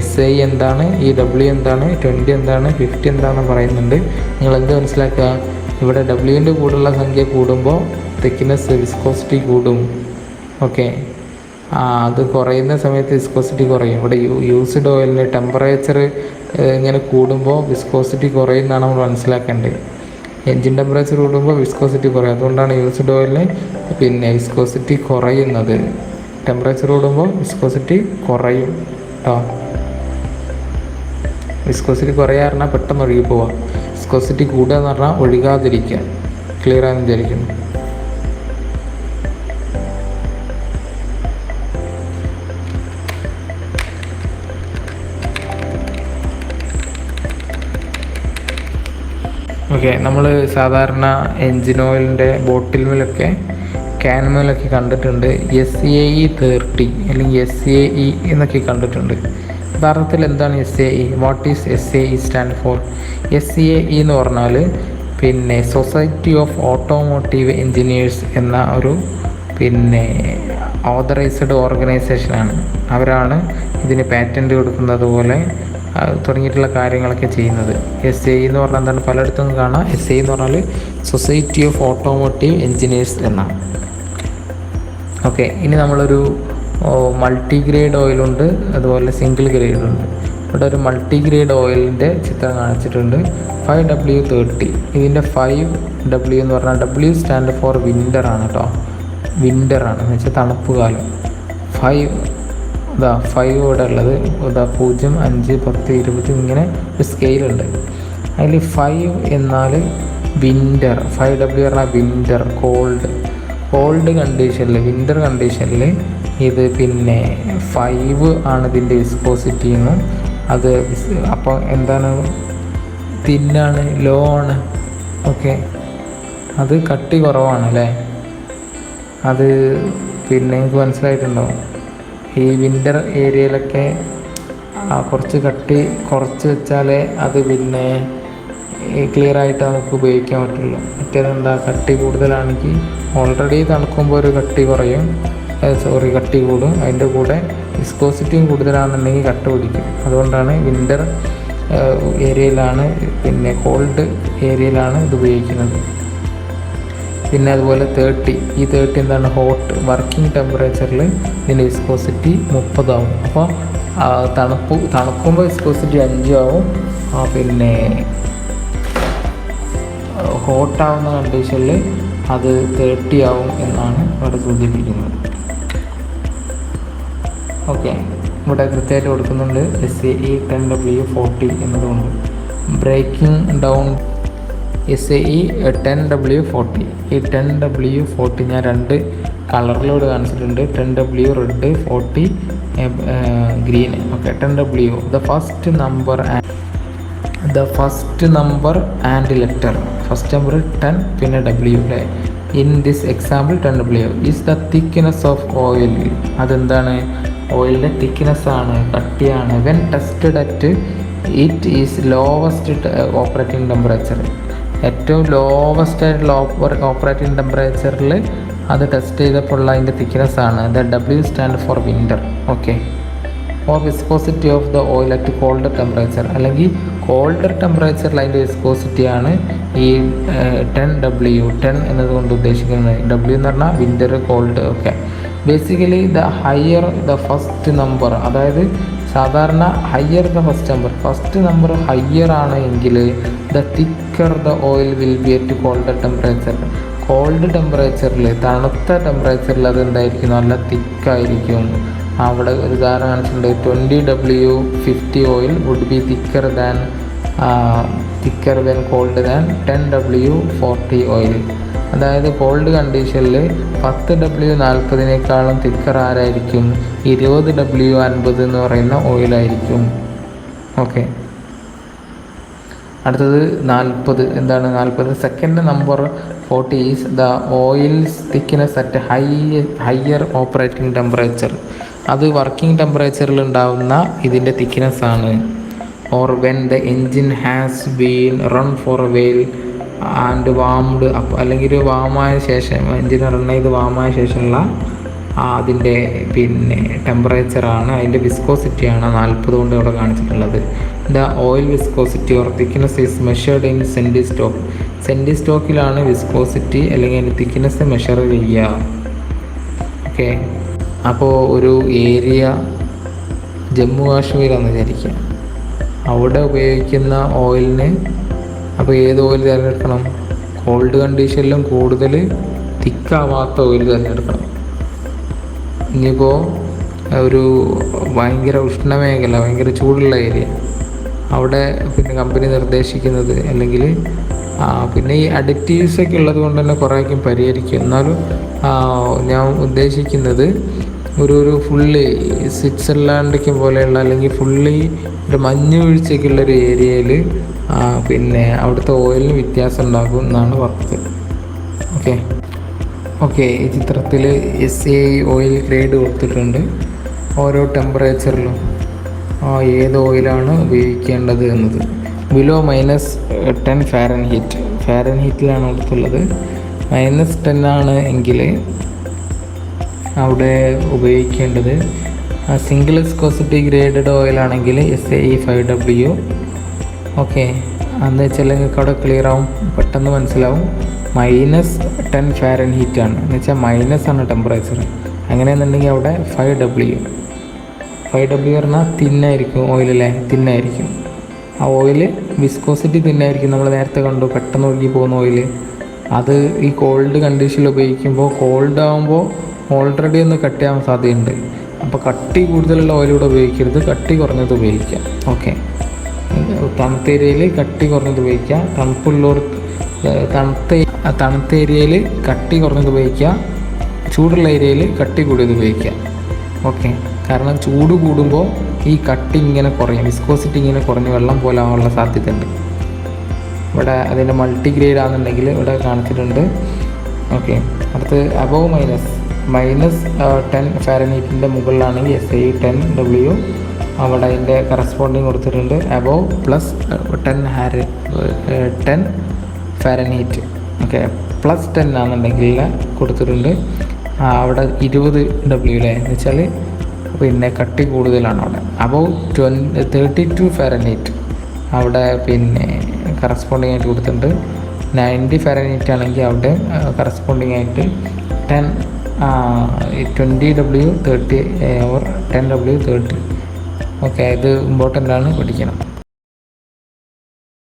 SI എന്താണ്, ഈ W എന്താണ്, 20 എന്താണ്, 50 എന്താണെന്ന് പറയുന്നുണ്ട്. നിങ്ങൾ എന്ത് മനസ്സിലാക്കുക, ഇവിടെ Wൻ്റെ കൂടുള്ള സംഖ്യ കൂടുമ്പോൾ തിക്നെസ് വിസ്കോസിറ്റി കൂടും. ഓക്കെ, അത് കുറയുന്ന സമയത്ത് വിസ്കോസിറ്റി കുറയും. ഇവിടെ യൂസ്ഡ് ഓയിലിന് ടെമ്പറേച്ചർ ഇങ്ങനെ കൂടുമ്പോൾ വിസ്കോസിറ്റി കുറയുന്നതാണ് നമ്മൾ മനസ്സിലാക്കേണ്ടത്. എൻജിൻ ടെമ്പറേച്ചർ കൂടുമ്പോൾ വിസ്കോസിറ്റി കുറയും. അതുകൊണ്ടാണ് യൂസ്ഡ് ഓയിലിന് പിന്നെ വിസ്കോസിറ്റി കുറയുന്നത്. ടെമ്പറേച്ചർ കൂടുമ്പോൾ വിസ്കോസിറ്റി കുറയും കേട്ടോ. വിസ്കോസിറ്റി കുറയാന്ന് പറഞ്ഞാൽ പെട്ടെന്ന് ഒഴുകി പോവാം, വിസ്കോസിറ്റി കൂടുക എന്ന് പറഞ്ഞാൽ ഒഴുകാതിരിക്കുക. ക്ലിയർ ആണെന്ന് വിചാരിക്കുന്നു. ഓക്കെ, നമ്മൾ സാധാരണ എൻജിൻ ഓയിലിൻ്റെ ബോട്ടിൽ മേലൊക്കെ ക്യാൻ മേലൊക്കെ കണ്ടിട്ടുണ്ട് SAE 30 അല്ലെങ്കിൽ SAE എന്നൊക്കെ കണ്ടിട്ടുണ്ട്. യഥാർത്ഥത്തിൽ എന്താണ് SAE? What is SAE stand for? SAE എന്ന് പറഞ്ഞാൽ പിന്നെ സൊസൈറ്റി ഓഫ് ഓട്ടോമോട്ടീവ് എൻജിനീയേഴ്സ് എന്ന ഒരു പിന്നെ ഓതറൈസ്ഡ് ഓർഗനൈസേഷനാണ്. അവരാണ് ഇതിന് പാറ്റൻറ്റ് കൊടുക്കുന്നത് പോലെ തുടങ്ങിയിട്ടുള്ള കാര്യങ്ങളൊക്കെ ചെയ്യുന്നത്. SAE എന്ന് പറഞ്ഞാൽ എന്താണ്, പലയിടത്തും കാണാം. SAE എന്ന് പറഞ്ഞാൽ സൊസൈറ്റി ഓഫ് ഓട്ടോമോട്ടീവ് എൻജിനീയേഴ്സ് എന്നാണ്. ഓക്കെ, ഇനി നമ്മളൊരു മൾട്ടിഗ്രേഡ് ഓയിലുണ്ട്, അതുപോലെ സിംഗിൾ ഗ്രേഡുണ്ട്. ഇവിടെ ഒരു മൾട്ടിഗ്രേഡ് ഓയിലിൻ്റെ ചിത്രം കാണിച്ചിട്ടുണ്ട്. 5W30. ഇതിൻ്റെ 5W എന്ന് പറഞ്ഞാൽ W സ്റ്റാൻഡ് ഫോർ വിൻ്റർ ആണ് കേട്ടോ. വിൻ്റർ ആണ് എന്ന് വെച്ചാൽ തണുപ്പ് കാലം. 5 ഇവിടെ ഉള്ളത് 0, 5, 10, 20 ഇങ്ങനെ ഒരു സ്കെയിലുണ്ട്. അതിൽ 5 എന്നാൽ വിൻ്റർ. 5W പറഞ്ഞാൽ വിൻ്റർ, കോൾഡ് കണ്ടീഷനിൽ, വിൻ്റർ കണ്ടീഷനിൽ ഇത് പിന്നെ 5 ആണ് ഇതിൻ്റെ വിസ്കോസിറ്റി എന്നും. അത് അപ്പോൾ എന്താണ്, തിന്നാണ്, ലോ ആണ്. ഓക്കെ, അത് കട്ടി കുറവാണ് അല്ലേ. അത് പിന്നെ എനിക്ക് മനസ്സിലായിട്ടുണ്ടാവും. ഈ വിൻ്റർ ഏരിയയിലൊക്കെ കുറച്ച് കട്ടി കുറച്ച് വെച്ചാലേ അത് പിന്നെ ക്ലിയർ ആയിട്ട് നമുക്ക് ഉപയോഗിക്കാൻ പറ്റുള്ളൂ. മറ്റേതെന്താ, കട്ടി കൂടുതലാണെങ്കിൽ ഓൾറെഡി തണുക്കുമ്പോൾ ഒരു കട്ടി കുറയും, കട്ടി കൂടും. അതിൻ്റെ കൂടെ വിസ്കോസിറ്റിയും കൂടുതലാണെന്നുണ്ടെങ്കിൽ കട്ട പിടിക്കും. അതുകൊണ്ടാണ് വിൻ്റർ ഏരിയയിലാണ് പിന്നെ കോൾഡ് ഏരിയയിലാണ് ഇത് ഉപയോഗിക്കുന്നത്. പിന്നെ അതുപോലെ 30, ഈ 30 എന്താണ്, ഹോട്ട് വർക്കിംഗ് ടെമ്പറേച്ചറിൽ ഇതിൻ്റെ വിസ്കോസിറ്റി 30 ആവും. അപ്പോൾ തണുക്കുമ്പോൾ വിസ്കോസിറ്റി 5 ആവും. പിന്നെ ഹോട്ടാവുന്ന കണ്ടീഷനിൽ അത് 30 ആവും എന്നാണ് ഇവിടെ സൂചിപ്പിക്കുന്നത്. ഓക്കെ, ഇവിടെ കൃത്യമായിട്ട് കൊടുക്കുന്നുണ്ട് SAE 10W40 എന്നതുകൊണ്ട്. Breaking down SAE 10W40. ഈ 10W40 ഞാൻ 2 കളറിലൂടെ കാണിച്ചിട്ടുണ്ട്. 10W red, 40 green. Okay, 10W the first number and letter. First number 10 പിന്നെ W അല്ലേ. In this example 10W is the thickness of oil. അതെന്താണ്, ഓയിലിൻ്റെ തിക്നെസ് ആണ്, കട്ടിയാണ്. When tested at it is lowest operating temperature. ഏറ്റവും ലോവസ്റ്റ് ആയിട്ടുള്ള ഓപ്പറേറ്റിംഗ് ടെമ്പറേച്ചറിൽ അത് ടെസ്റ്റ് ചെയ്തപ്പോൾ അതിൻ്റെ തിക്നെസ് ആണ്. The W stand for winter. Okay, or viscosity of the oil at colder temperature, അല്ലെങ്കിൽ കോൾഡർ ടെമ്പറേച്ചറിൽ അതിൻ്റെ വിസ്കോസിറ്റിയാണ് ഈ 10W. 10 എന്നതുകൊണ്ട് ഉദ്ദേശിക്കുന്നത് W എന്ന് പറഞ്ഞാൽ വിൻ്റർ, കോൾഡ് ഒക്കെ. Basically the higher the first number, അതായത് സാധാരണ higher the first number higher ആണ് എങ്കിൽ the thicker the oil will be at colder temperature. Cold ടെമ്പറേച്ചറിൽ, തണുത്ത ടെമ്പറേച്ചറിൽ അത് എന്തായിരിക്കും, നല്ല തിക്കായിരിക്കും. അവിടെ ഒരു ഉദാഹരണം കാണിച്ചിട്ടുണ്ട്. 20W 50 oil would be thicker than cold than 10W 40 oil. അതായത് കോൾഡ് കണ്ടീഷനിൽ 10W 40നേക്കാളും തിക്കർ ആരായിരിക്കും, 20W 50 എന്ന് പറയുന്ന ഓയിലായിരിക്കും. ഓക്കെ, അടുത്തത് 40. എന്താണ് 40? Second number 40 is the oil's thickness at higher operating temperature. അത് വർക്കിംഗ് ടെമ്പറേച്ചറിൽ ഉണ്ടാവുന്ന ഇതിൻ്റെ തിക്നെസ് ആണ്. Or when the engine has been run for a while and warmed up, അല്ലെങ്കിൽ വാമായ ശേഷം, എൻജിൻ റൺ ചെയ്ത് വാമായ ശേഷമുള്ള അതിൻ്റെ പിന്നെ ടെമ്പറേച്ചറാണ്, അതിൻ്റെ വിസ്കോസിറ്റിയാണ് 40 കൊണ്ട് ഇവിടെ കാണിച്ചിട്ടുള്ളത്. The oil viscosity or thickness is measured in centistoke. സെൻറ്റിസ്റ്റോക്കിലാണ് വിസ്കോസിറ്റി അല്ലെങ്കിൽ അതിൻ്റെ തിക്നെസ് മെഷർ ചെയ്യുക. ഓക്കെ, അപ്പോൾ ഒരു ഏരിയ ജമ്മു കാശ്മീരാണെന്ന് വിചാരിക്കുക. അവിടെ ഉപയോഗിക്കുന്ന ഓയിലിന് അപ്പോൾ ഏത് ഓയിൽ തിരഞ്ഞെടുക്കണം? കോൾഡ് കണ്ടീഷനിലും കൂടുതൽ തിക്കാവാത്ത ഓയിൽ തിരഞ്ഞെടുക്കണം. ഇനിയിപ്പോൾ ഒരു ഭയങ്കര ഉഷ്ണമേഖല, ഭയങ്കര ചൂടുള്ള ഏരിയ, അവിടെ പിന്നെ കമ്പനി നിർദ്ദേശിക്കുന്നത്, അല്ലെങ്കിൽ പിന്നെ ഈ അഡിക്റ്റീവ്സൊക്കെ ഉള്ളത് കൊണ്ട് തന്നെ കുറേയൊക്കെ പരിഹരിക്കും. എന്നാലും ഞാൻ ഉദ്ദേശിക്കുന്നത് ഒരു ഫുള്ളി സ്വിറ്റ്സർലാൻഡൊക്കെ പോലെയുള്ള, അല്ലെങ്കിൽ ഫുള്ളി ഒരു മഞ്ഞ് വീഴ്ചയൊക്കെ ഉള്ളൊരു ഏരിയയിൽ പിന്നെ അവിടുത്തെ ഓയിലിന് വ്യത്യാസം ഉണ്ടാകും എന്നാണ് പറഞ്ഞത്. ഓക്കെ, ഈ ചിത്രത്തിൽ SAI ഓയിൽ ഗ്രേഡ് കൊടുത്തിട്ടുണ്ട്. ഓരോ ടെമ്പറേച്ചറിലും ഏത് ഓയിലാണ് ഉപയോഗിക്കേണ്ടത് എന്നത്. ബിലോ -10 ഫാരൻഹീറ്റിലാണ് കൊടുത്തുള്ളത്. -10 ആണ് എങ്കിൽ അവിടെ ഉപയോഗിക്കേണ്ടത് സിംഗിൾ വിസ്കോസിറ്റി ഗ്രേഡഡ് ഓയിലാണെങ്കിൽ SAE 5W. ഓക്കെ, അതെന്ന് വെച്ചാൽ നിങ്ങൾക്ക് അവിടെ ക്ലിയർ ആവും, പെട്ടെന്ന് മനസ്സിലാവും. -10 ഫാരൻഹീറ്റാണ് എന്ന് വെച്ചാൽ മൈനസാണ് ടെമ്പറേച്ചർ. അങ്ങനെയെന്നുണ്ടെങ്കിൽ അവിടെ 5W പറഞ്ഞാൽ തിന്നായിരിക്കും ഓയിലല്ലേ, തിന്നായിരിക്കും. ആ ഓയിൽ വിസ്കോസിറ്റി തിന്നായിരിക്കും. നമ്മൾ നേരത്തെ കണ്ടു പെട്ടെന്ന് ഒഴുകി പോകുന്ന ഓയിൽ. അത് ഈ കോൾഡ് കണ്ടീഷനിൽ ഉപയോഗിക്കുമ്പോൾ, കോൾഡ് ആകുമ്പോൾ ഓൾറെഡി ഒന്ന് കട്ടിയാവാൻ സാധ്യതയുണ്ട്. അപ്പോൾ കട്ടി കൂടുതലുള്ള ഓയിലൂടെ ഉപയോഗിക്കരുത്, കട്ടി കുറഞ്ഞത് ഉപയോഗിക്കുക. ഓക്കെ, തണുത്ത ഏരിയയിൽ കട്ടി കുറഞ്ഞത് ഉപയോഗിക്കുക, തണുത്ത ഏരിയയിൽ കട്ടി കുറഞ്ഞത് ഉപയോഗിക്കുക, ചൂടുള്ള ഏരിയയിൽ കട്ടി കൂടിയത് ഉപയോഗിക്കുക. ഓക്കെ, കാരണം ചൂട് കൂടുമ്പോൾ ഈ കട്ടി ഇങ്ങനെ കുറയും, വിസ്കോസിറ്റി ഇങ്ങനെ കുറഞ്ഞ് വെള്ളം പോലെ ആവാനുള്ള സാധ്യതയുണ്ട്. ഇവിടെ അതിൻ്റെ മൾട്ടിഗ്രേഡ് ആണെന്നുണ്ടെങ്കിൽ ഇവിടെ കാണിച്ചിട്ടുണ്ട്. ഓക്കെ, അടുത്ത് അബവ് -10 ഫാരൻഹീറ്റിൻ്റെ മുകളിലാണെങ്കിൽ SAE 10W. അവിടെ അതിൻ്റെ കറസ്പോണ്ടിങ് കൊടുത്തിട്ടുണ്ട്. Above +10 Fahrenheit. ഓക്കെ, +10 ആണെന്നുണ്ടെങ്കിൽ കൊടുത്തിട്ടുണ്ട്. അവിടെ 20W എന്ന് വെച്ചാൽ പിന്നെ കട്ടി കൂടുതലാണ്. അവിടെ അബവ് 32 ഫാരൻഹീറ്റ് അവിടെ പിന്നെ കറസ്പോണ്ടിങ് ആയിട്ട് കൊടുത്തിട്ടുണ്ട്. 90 ഫാരൻഹീറ്റ് ആണെങ്കിൽ അവിടെ കറസ്പോണ്ടിങ് ആയിട്ട് 20W 30 ഓർ 10W 30. ഓക്കെ, ഇത് ഇമ്പോർട്ടൻ്റ് ആണ്, പഠിക്കണം.